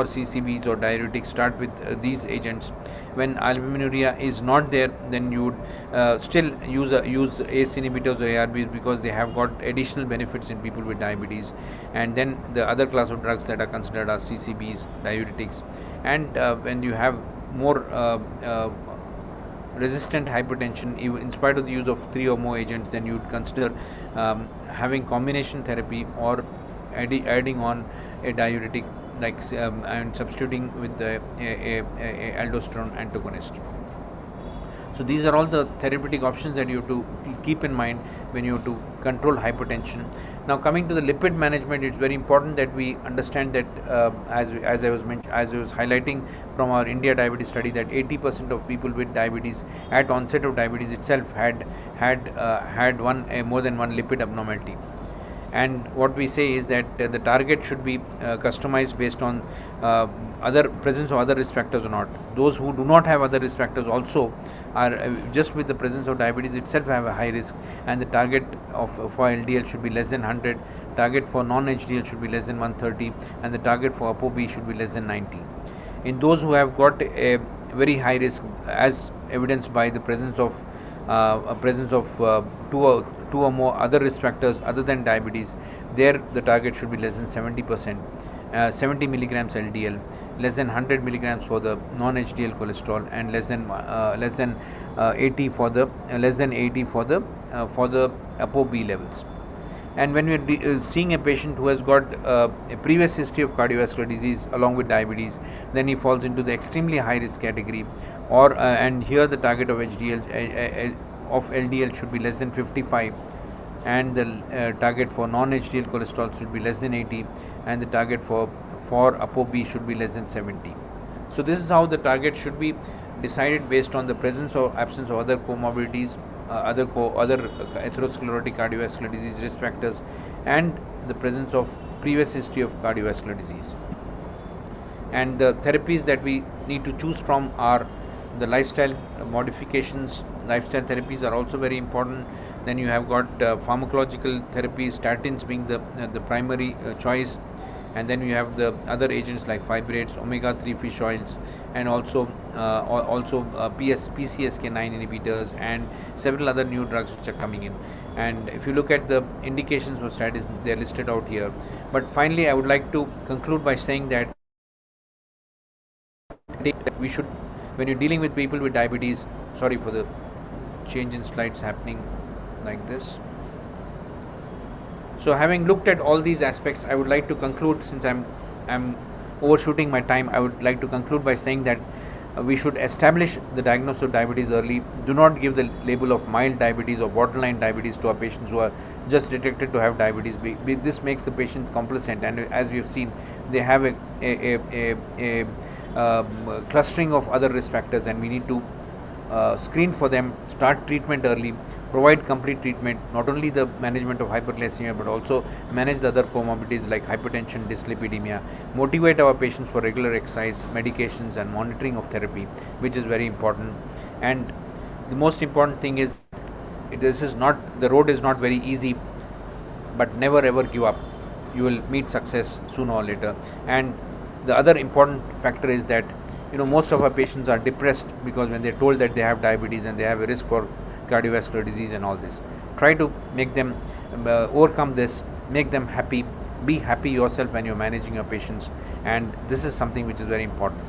CCBs or diuretics. Start with these agents. When albuminuria is not there, then you would still use ACE inhibitors or ARBs because they have got additional benefits in people with diabetes. And then the other class of drugs that are considered are CCBs, diuretics. And when you have more resistant hypertension, even in spite of the use of 3 or more agents, then you would consider having combination therapy or adding on a diuretic, like and substituting with a aldosterone antagonist. So these are all the therapeutic options that you have to keep in mind when you have to control hypertension. Now coming to the lipid management, it's very important that we understand that as I was highlighting from our India diabetes study, that 80% of people with diabetes at onset of diabetes itself had more than one lipid abnormality. And what we say is that the target should be customized based on other presence of other risk factors or not. Those who do not have other risk factors also are just with the presence of diabetes itself have a high risk, and the target for LDL should be less than 100, target for non-HDL should be less than 130, and the target for ApoB should be less than 90. In those who have got a very high risk, as evidenced by the presence of two or more other risk factors other than diabetes, there the target should be less than 70%, 70 milligrams LDL, less than 100 milligrams for the non-HDL cholesterol, and less than 80 for the ApoB levels. And when we are seeing a patient who has got a previous history of cardiovascular disease along with diabetes, then he falls into the extremely high risk category, or and here the target of LDL should be less than 55, and the target for non-HDL cholesterol should be less than 80, and the target for ApoB should be less than 70. So this is how the target should be decided based on the presence or absence of other comorbidities, other atherosclerotic cardiovascular disease risk factors, and the presence of previous history of cardiovascular disease. And the therapies that we need to choose from are the lifestyle modifications. Lifestyle therapies are also very important. Then you have got pharmacological therapies, statins being the primary choice, and then you have the other agents like fibrates, omega-3 fish oils, and also PCSK9 inhibitors, and several other new drugs which are coming in. And if you look at the indications for statins, they are listed out here. But finally, I would like to conclude by saying that we should, when you're dealing with people with diabetes, sorry for the change in slides happening like this. So having looked at all these aspects, I would like to conclude, since I'm overshooting my time, I would like to conclude by saying that we should establish the diagnosis of diabetes early. Do not give the label of mild diabetes or borderline diabetes to our patients who are just detected to have diabetes. This makes the patient complacent, and as we have seen, they have a clustering of other risk factors, and we need to screen for them, start treatment early, provide complete treatment, not only the management of hyperglycemia but also manage the other comorbidities like hypertension, dyslipidemia, motivate our patients for regular exercise, medications, and monitoring of therapy, which is very important. And the most important thing is, the road is not very easy, but never ever give up. You will meet success sooner or later. And the other important factor is that most of our patients are depressed because when they're told that they have diabetes and they have a risk for cardiovascular disease and all this. Try to make them overcome this, make them happy, be happy yourself when you're managing your patients, and this is something which is very important.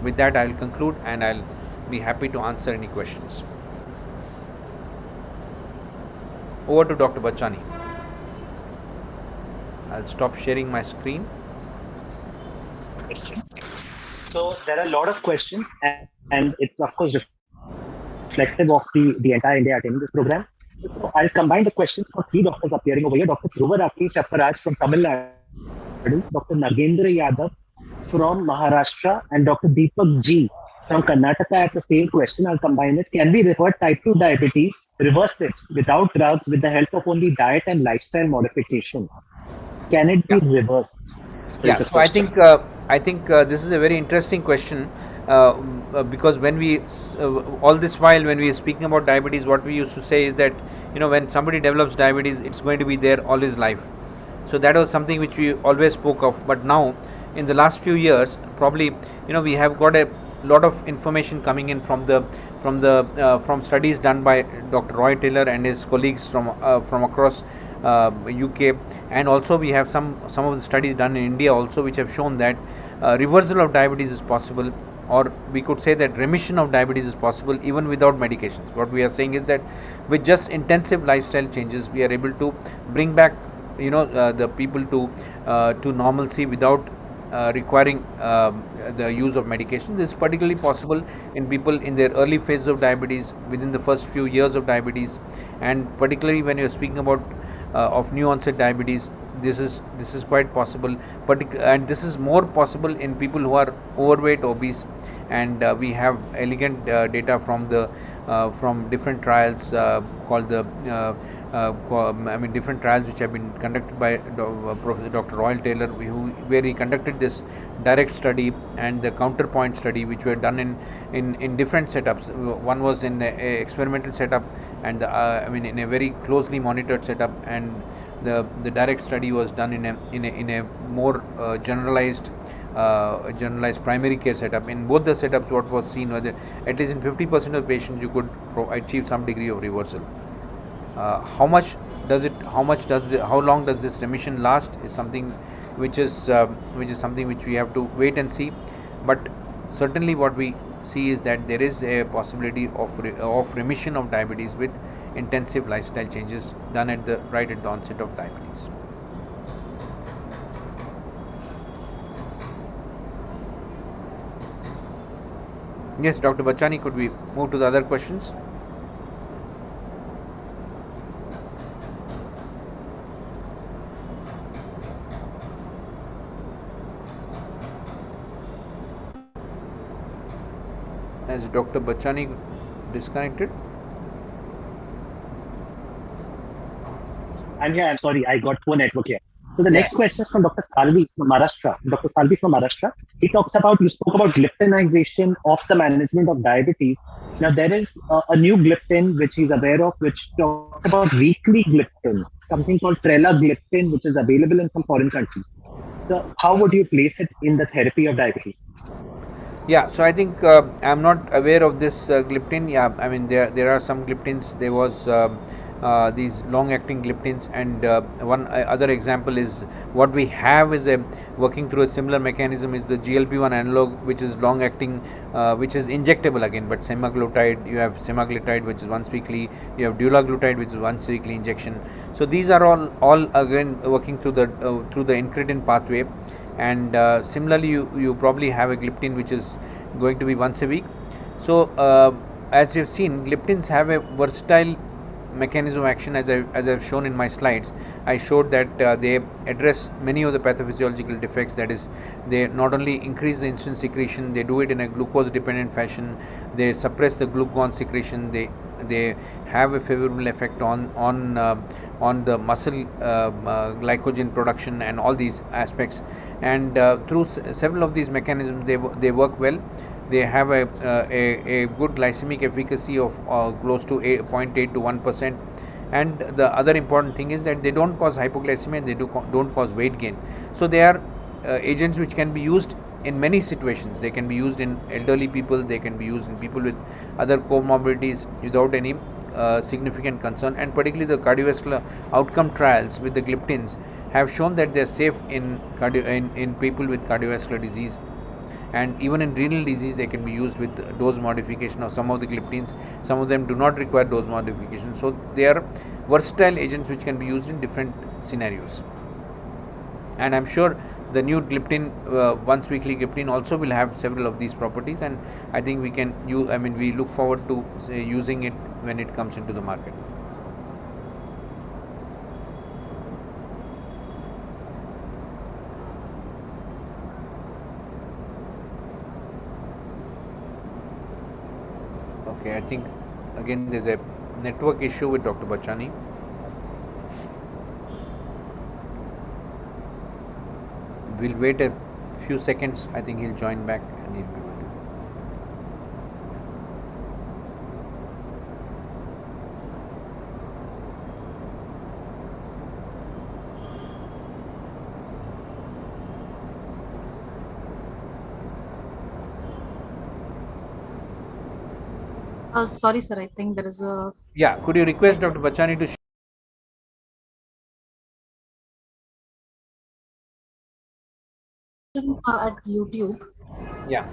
With that, I'll conclude and I'll be happy to answer any questions. Over to Dr. Bachani. I'll stop sharing my screen. So there are a lot of questions, and it's of course reflective of the entire India attending this program. So I'll combine the questions from three doctors appearing over here: Dr. Dhruva Rakesh Apparaj from Tamil Nadu, Dr. Nagendra Yadav from Maharashtra, and Dr. Deepak G from Karnataka at the same question. I'll combine it. Can we revert type 2 diabetes, reverse it without drugs with the help of only diet and lifestyle modification? Can it be reversed? Yeah, so I think this is a very interesting question, because when we all this while when we are speaking about diabetes, what we used to say is that when somebody develops diabetes, it's going to be there all his life. So that was something which we always spoke of. But now, in the last few years, probably we have got a lot of information coming in from studies done by Dr. Roy Taylor and his colleagues from across UK, and also we have some of the studies done in India also, which have shown that reversal of diabetes is possible, or we could say that remission of diabetes is possible even without medications. What we are saying is that with just intensive lifestyle changes, we are able to bring back the people to normalcy without requiring the use of medication. This is particularly possible in people in their early phase of diabetes, within the first few years of diabetes, and particularly when you're speaking about of new-onset diabetes. This is quite possible, and this is more possible in people who are overweight, obese, and we have elegant data from different trials called the different trials which have been conducted by Professor Dr. Roy Taylor, where he conducted this direct study and the counterpoint study, which were done in different setups. One was in a experimental setup, and in a very closely monitored setup, and the direct study was done in a more generalized primary care setup. In both the setups, what was seen was that at least in 50% of patients you could achieve some degree of reversal. How long does this remission last is something which is something which we have to wait and see. But certainly what we see is that there is a possibility of remission of diabetes with intensive lifestyle changes done right at the onset of diabetes. Yes, Dr. Bachani, could we move to the other questions? As Dr. Bachani disconnected? I'm here. I'm sorry. I got poor network here. So the next question is from Dr. Salvi from Maharashtra. Dr. Salvi from Maharashtra. He you spoke about gliptinization of the management of diabetes. Now there is a new gliptin which he's aware of, which talks about weekly gliptin, something called trelagliptin, which is available in some foreign countries. So how would you place it in the therapy of diabetes? Yeah, so I think I'm not aware of this gliptin. Yeah, there are some gliptins. There was these long-acting gliptins, and one other example is what we have is working through a similar mechanism is the GLP-1 analog, which is long-acting, which is injectable again, but semaglutide. You have semaglutide, which is once weekly. You have dulaglutide, which is once weekly injection. So these are all again working through the incretin pathway. And similarly, you probably have a gliptin which is going to be once a week. So as you've seen, gliptins have a versatile mechanism of action. As I've shown in my slides, I showed that they address many of the pathophysiological defects. That is, they not only increase the insulin secretion, they do it in a glucose dependent fashion. They suppress the glucagon secretion. They have a favorable effect on the muscle glycogen production and all these aspects. And through several of these mechanisms, they work well. They have a good glycemic efficacy of close to 0.8 to 1%. And the other important thing is that they don't cause hypoglycemia, and they don't cause weight gain. So they are agents which can be used in many situations. They can be used in elderly people, they can be used in people with other comorbidities without any significant concern, and particularly the cardiovascular outcome trials with the gliptins have shown that they are safe in people with cardiovascular disease, and even in renal disease they can be used with dose modification of some of the gliptins. Some of them do not require dose modification, so they are versatile agents which can be used in different scenarios. And I'm sure the new gliptin, once weekly gliptin, also will have several of these properties, and I think we can use, I mean, we look forward to using it when it comes into the market. Okay, I think again there's a network issue with Dr. Bachani. We'll wait a few seconds. I think he'll join back and he'll be able to. Sorry, sir. I think there is a Yeah, could you request Dr. Bachani to at YouTube. yeah.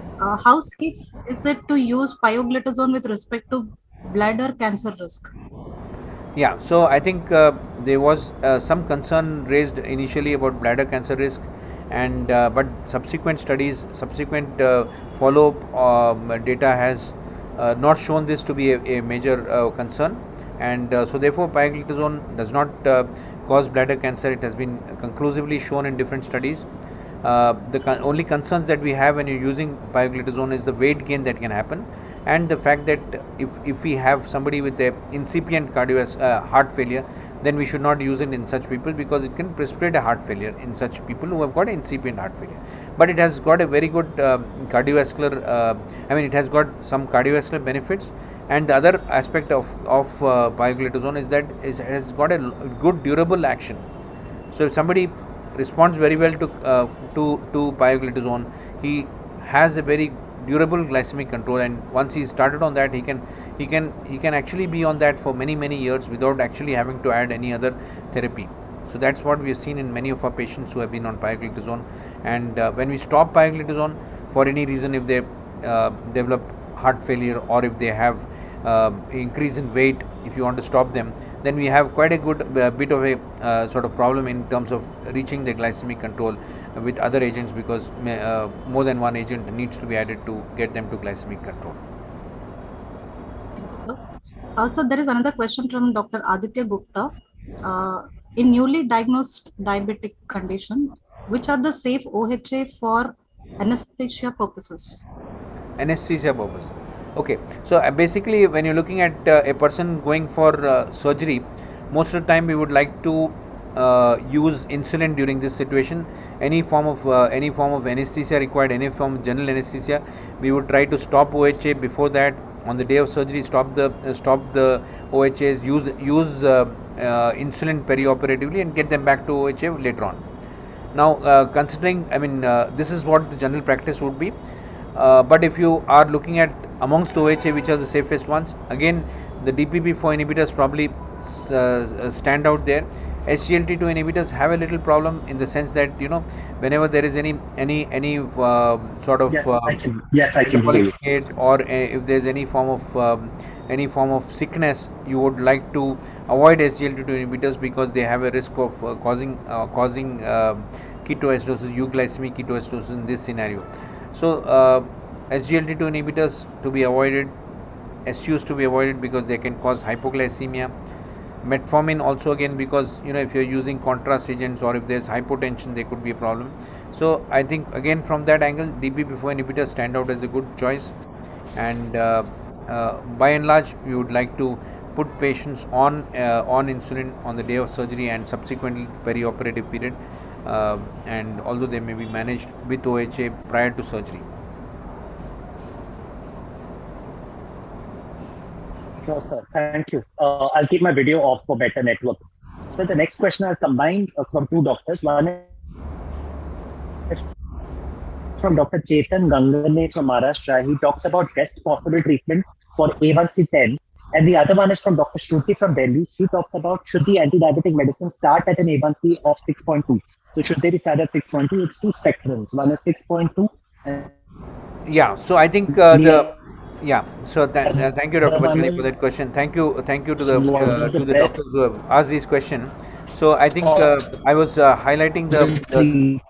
How safe is it to use pioglitazone with respect to bladder cancer risk? Yeah, so I think there was some concern raised initially about bladder cancer risk, and but subsequent studies, subsequent follow-up data has not shown this to be a major concern, and so therefore pioglitazone does not cause bladder cancer. It has been conclusively shown in different studies. The only concerns that we have when you're using pioglitazone is the weight gain that can happen, and the fact that if we have somebody with a incipient heart failure, then we should not use it in such people, because it can precipitate a heart failure in such people who have got incipient heart failure. But it has got a very good cardiovascular, it has got some cardiovascular benefits. And the other aspect of pioglitazone is that it has got a good durable action. So if somebody responds very well to pioglitazone, he has a very durable glycemic control, and once he started on that, he can actually be on that for many years without actually having to add any other therapy. So that's what we have seen in many of our patients who have been on pioglitazone. And when we stop pioglitazone for any reason, if they develop heart failure, or if they have increase in weight, if you want to stop them, then we have quite a good bit of a sort of problem in terms of reaching the glycemic control with other agents, because more than one agent needs to be added to get them to glycemic control. Thank you, sir. Also, there is another question from Dr. Aditya Gupta. In newly diagnosed diabetic condition, which are the safe OHA for anesthesia purposes? Anesthesia purpose. Okay, so basically when you're looking at a person going for surgery, most of the time we would like to use insulin during this situation. Any form of anesthesia required, any form of general anesthesia, we would try to stop OHA before that. On the day of surgery, stop the OHAs, use insulin perioperatively, and get them back to OHA later on. Now, considering, this is what the general practice would be. But if you are looking at amongst OHA, which are the safest ones, again the DPP4 inhibitors probably stand out there. SGLT2 inhibitors have a little problem in the sense that, whenever there is any sort of I can hear metabolic you. state, or if there's any form of sickness, you would like to avoid SGLT2 inhibitors, because they have a risk of causing ketoacidosis, euglycemic ketoacidosis in this scenario. So SGLT2 inhibitors to be avoided, SUs to be avoided, because they can cause hypoglycemia. Metformin also, again, because if you're using contrast agents, or if there's hypotension, there could be a problem. So I think again from that angle, DPP4 inhibitors stand out as a good choice. And by and large, we would like to put patients on insulin on the day of surgery and subsequently perioperative period, and although they may be managed with OHA prior to surgery. Sure, sir. Thank you. I'll keep my video off for better network. So the next question I'll combine from two doctors. One is from Dr. Sahay. from Dr. Chetan Gangane from Maharashtra. He talks about best possible treatment for A1C 10. And the other one is from Dr. Shruti from Delhi. She talks about should the anti-diabetic medicine start at an A1C of 6.2. So should they be started at 6.2? It's two spectrums. One is 6.2 and Yeah, so I think the the yeah. So thank you, Dr. other one Bajpayee, for is that question. Thank you what is the to the best doctors who have asked this question. So I think I was highlighting the treatment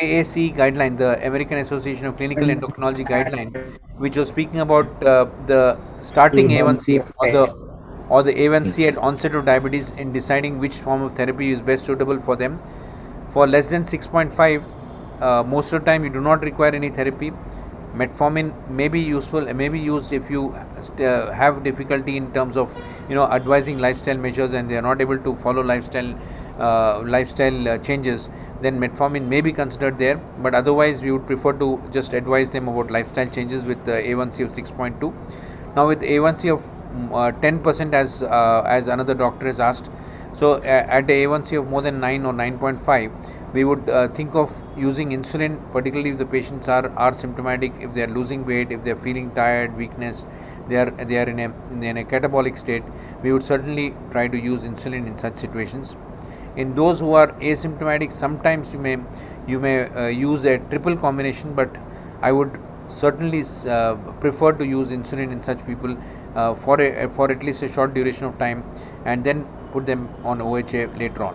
AAC guideline, the American Association of Clinical Endocrinology at guideline, which was speaking about the starting A1C A1C of 10. or the A1C at onset of diabetes in deciding which form of therapy is best suitable for them. For less than 6.5, most of the time you do not require any therapy. Metformin may be useful, may be used if you have difficulty in terms of advising lifestyle measures and they are not able to follow lifestyle changes. Then metformin may be considered there, but otherwise we would prefer to just advise them about lifestyle changes with the A1C of 6.2. Now with A1C of 10%, as another doctor has asked, so at a A1C of more than 9 or 9.5, we would think of using insulin, particularly if the patients are symptomatic, if they are losing weight, if they are feeling tired, weakness, they are in a catabolic state. We would certainly try to use insulin in such situations. In those who are asymptomatic, sometimes you may use a triple combination, but I would certainly prefer to use insulin in such people for at least a short duration of time, and then put them on OHA later on,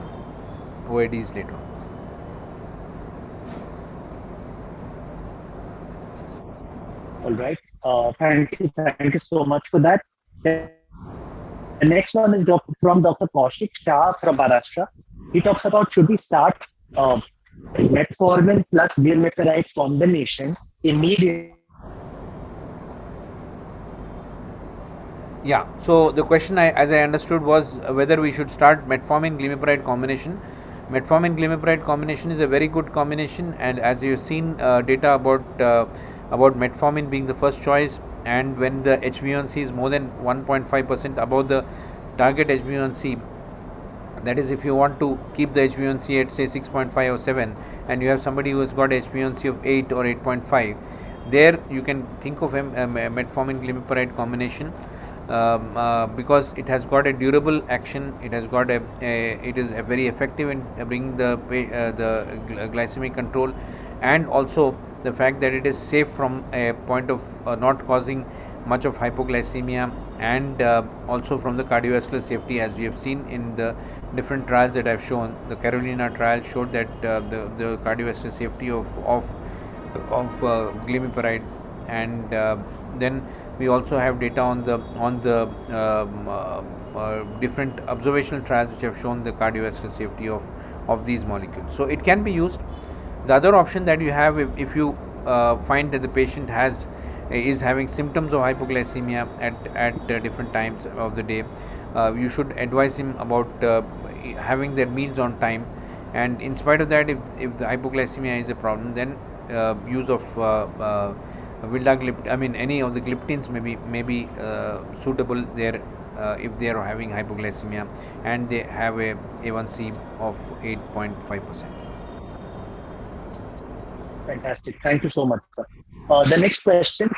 OADs later on. All right. Thank you so much for that. The next one is from Dr. Kaushik Shah from Maharashtra. He talks about should we start metformin plus glimepiride combination immediately. Yeah, so the question, as I understood, was whether we should start metformin glimepiride combination. Metformin glimepiride combination is a very good combination, and as you've seen data about metformin being the first choice, and when the HbA1c is more than 1.5% above the target HbA1c, that is, if you want to keep the HbA1c at say 6.5 or 7, and you have somebody who has got HbA1c of 8 or 8.5, there you can think of a metformin glimepiride combination. Because it has got a durable action, it has got it is very effective in bringing the glycemic control, and also the fact that it is safe from a point of not causing much of hypoglycemia, and also from the cardiovascular safety, as we have seen in the different trials that I have shown. The Carolina trial showed that the cardiovascular safety of glimepiride, and then we also have data on the different observational trials which have shown the cardiovascular safety of these molecules. So it can be used. The other option that you have, if you find that the patient is having symptoms of hypoglycemia at different times of the day, you should advise him about having their meals on time, and in spite of that, if the hypoglycemia is a problem, then use of any of the gliptins may be suitable there if they are having hypoglycemia and they have a A1C of 8.5%. Fantastic. Thank you so much, sir. The next question,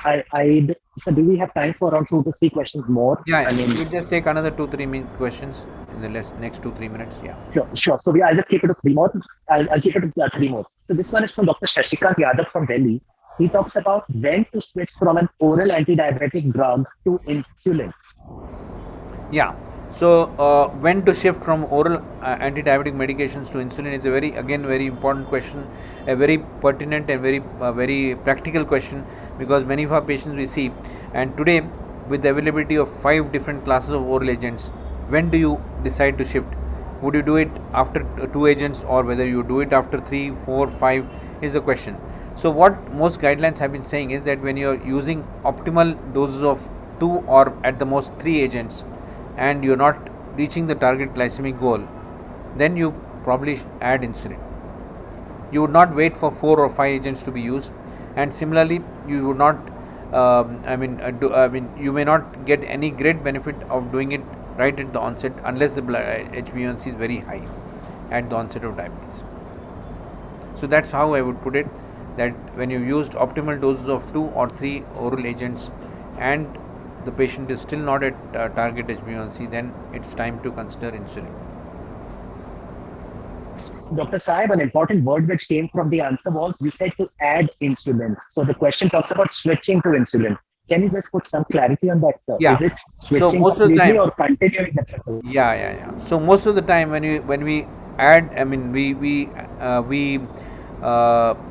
so do we have time for around 2 to 3 questions more? Yeah, we'll just take another 2-3 questions in the next 2-3 minutes. Yeah. Sure. So I'll just keep it to 3 more. I'll keep it to 3 more. So this one is from Dr. Shashikant Yadav from Delhi. He talks about when to switch from an oral anti-diabetic drug to insulin. Yeah. So when to shift from oral anti-diabetic medications to insulin is a very important question, a very pertinent and very practical question, because many of our patients we see, and today with the availability of 5 different classes of oral agents, when do you decide to shift? Would you do it after 2 agents, or whether you do it after 3, 4, 5 is the question. So what most guidelines have been saying is that when you are using optimal doses of 2 or at the most 3 agents, and you're not reaching the target glycemic goal, then you probably add insulin. You would not wait for 4 or 5 agents to be used, and similarly you would not you may not get any great benefit of doing it right at the onset unless the HbA1c is very high at the onset of diabetes. So that's how I would put it. that when you used optimal doses of 2 or 3 oral agents and the patient is still not at target HbA1c, then it's time to consider insulin. Dr. Saib, an important word which came from the answer was you said to add insulin. So the question talks about switching to insulin. Can you just put some clarity on that, sir? Yeah. Is it So switching most of the completely time, or continuing the cycle? yeah. So most of the time when we add, I mean we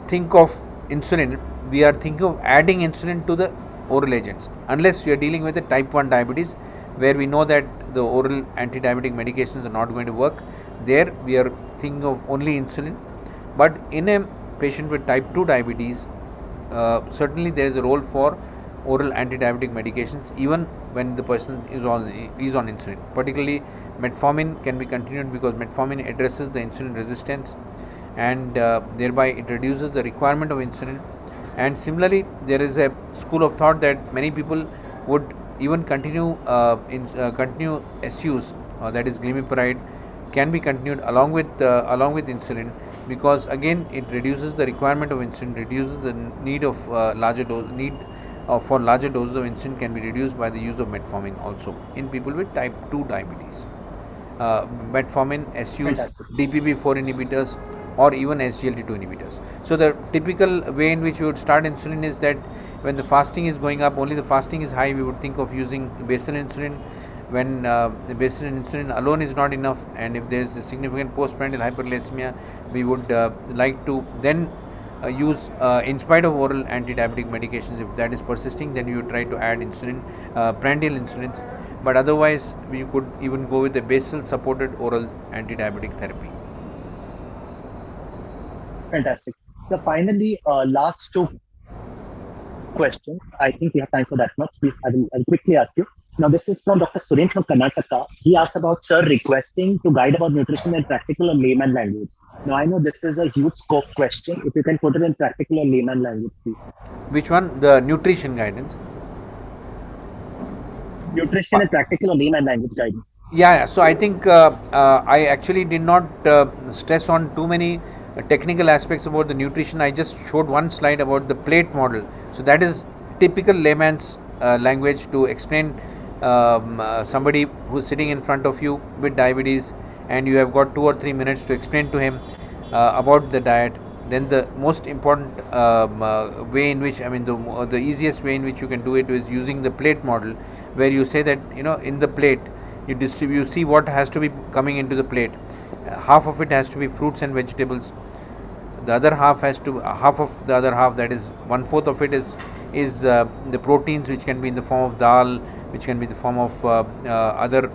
think of insulin, we are thinking of adding insulin to the oral agents, unless we are dealing with a type 1 diabetes where we know that the oral anti-diabetic medications are not going to work. There we are thinking of only insulin. But in a patient with type 2 diabetes, certainly there is a role for oral anti-diabetic medications even when the person is on insulin. Particularly metformin can be continued because metformin addresses the insulin resistance, and thereby it reduces the requirement of insulin. And similarly, there is a school of thought that many people would even continue continue SUs, that is glimepiride, can be continued along with insulin, because again it reduces the requirement of insulin, reduces the need of larger dose need for larger doses of insulin can be reduced by the use of metformin also in people with type 2 diabetes. Metformin, SUs, Fantastic. DPP4 inhibitors, or even SGLT2 inhibitors. So the typical way in which we would start insulin is that when the fasting is going up, only the fasting is high, we would think of using basal insulin. When the basal insulin alone is not enough, and if there is a significant postprandial hyperglycemia, we would like to then use, in spite of oral anti-diabetic medications, if that is persisting, then you would try to add insulin, prandial insulins. But otherwise, we could even go with a basal supported oral anti-diabetic therapy. Fantastic. So finally, last two questions. I think we have time for that much. Please, I'll quickly ask you. Now, this is from Dr. Suren from Karnataka. He asked about, sir, requesting to guide about nutrition in practical or layman language. Now, I know this is a huge scope question. If you can put it in practical or layman language, please. Which one? The nutrition guidance? Nutrition in practical or layman language guidance. Yeah. So I think I actually did not stress on too many technical aspects about the nutrition. I just showed one slide about the plate model. So that is typical layman's language to explain somebody who's sitting in front of you with diabetes, and you have got 2 or 3 minutes to explain to him about the diet. Then the most important way in which, I mean, the easiest way in which you can do it is using the plate model, where you say that, in the plate you see what has to be coming into the plate. Half of it has to be fruits and vegetables. The other half of the other half, that is 1/4 of it, is the proteins, which can be in the form of dal, which can be in the form of other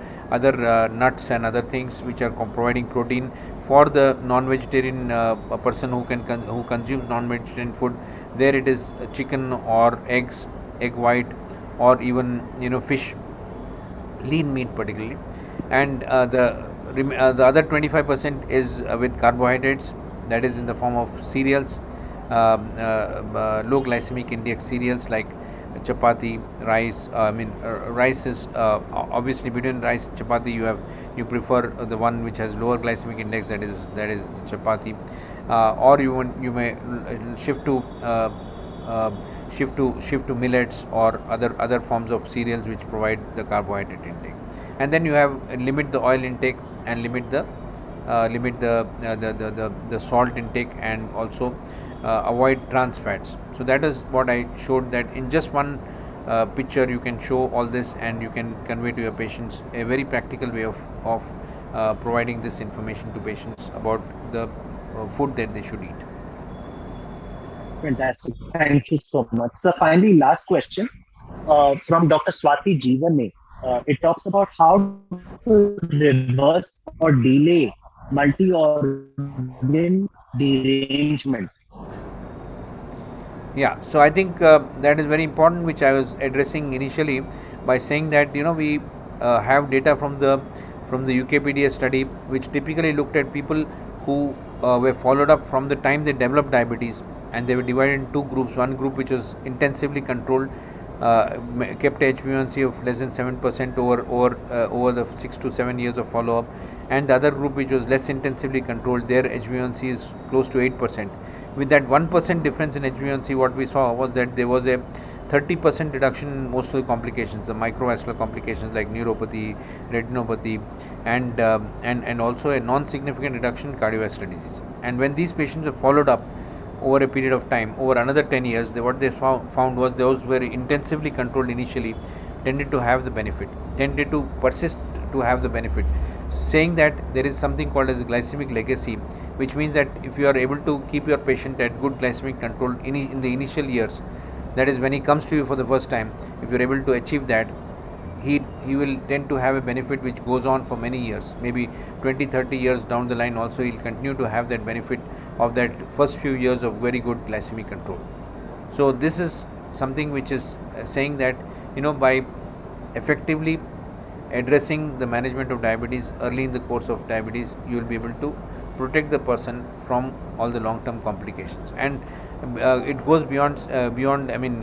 nuts and other things which are providing protein. For the non-vegetarian person who consumes non-vegetarian food, there it is chicken or eggs, egg white, or even fish, lean meat particularly. And the other 25% is with carbohydrates, that is in the form of cereals, low glycemic index cereals like chapati, rice. Rice is obviously, between rice and chapati you prefer the one which has lower glycemic index, that is the chapati, or you may shift to millets or other forms of cereals which provide the carbohydrate intake. And then you have limit the oil intake and limit the salt intake, and also avoid trans fats. So that is what I showed, that in just one picture you can show all this, and you can convey to your patients a very practical way of providing this information to patients about the food that they should eat. Fantastic. Thank you so much. So finally, last question from Dr. Swati Jeevane. It talks about how to reverse or delay multi-organ derangement. Yeah, so I think that is very important, which I was addressing initially by saying that we have data from the UKPDS study, which typically looked at people who were followed up from the time they developed diabetes, and they were divided in two groups. One group which was intensively controlled, kept HbA1c of less than 7% over the 6 to 7 years of follow-up, and the other group which was less intensively controlled, their HbA1c is close to 8%. with that 1% difference in HbA1c, what we saw was that there was a 30% reduction in most of the complications, the microvascular complications like neuropathy, retinopathy, and also a non-significant reduction in cardiovascular disease. And when these patients were followed up over a period of time, over another 10 years, what they found was those were intensively controlled initially tended to have the benefit, tended to persist to have the benefit, saying that there is something called as glycemic legacy, which means that if you are able to keep your patient at good glycemic control in the initial years, that is when he comes to you for the first time, if you are able to achieve that, he will tend to have a benefit which goes on for many years, maybe 20-30 years down the line also he'll continue to have that benefit of that first few years of very good glycemic control. So this is something which is saying that by effectively addressing the management of diabetes early in the course of diabetes, you will be able to protect the person from all the long-term complications. And it goes beyond. I mean,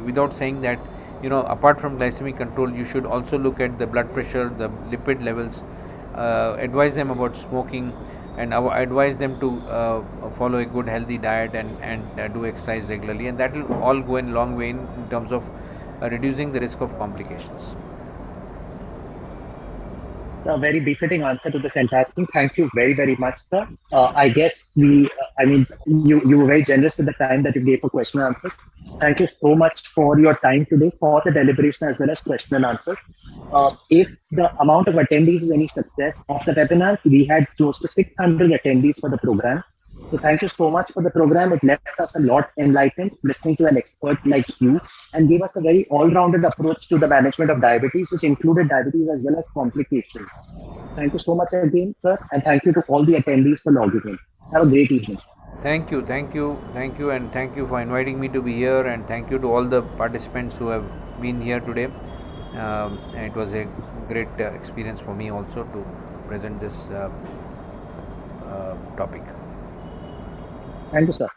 without saying that, apart from glycemic control, you should also look at the blood pressure, the lipid levels, advise them about smoking, and advise them to follow a good healthy diet and do exercise regularly, and that will all go in a long way in terms of reducing the risk of complications. A very befitting answer to this entire thing. Thank you very, very much, sir. I guess you were very generous with the time that you gave for question and answers. Thank you so much for your time today, for the deliberation as well as question and answers. If the amount of attendees is any success of the webinar, we had close to 600 attendees for the program. So thank you so much for the program. It left us a lot enlightened, listening to an expert like you, and gave us a very all-rounded approach to the management of diabetes, which included diabetes as well as complications. Thank you so much again, sir, and thank you to all the attendees for logging in. Have a great evening. Thank you, and thank you for inviting me to be here, and thank you to all the participants who have been here today. It was a great experience for me also to present this topic. Thank you, sir.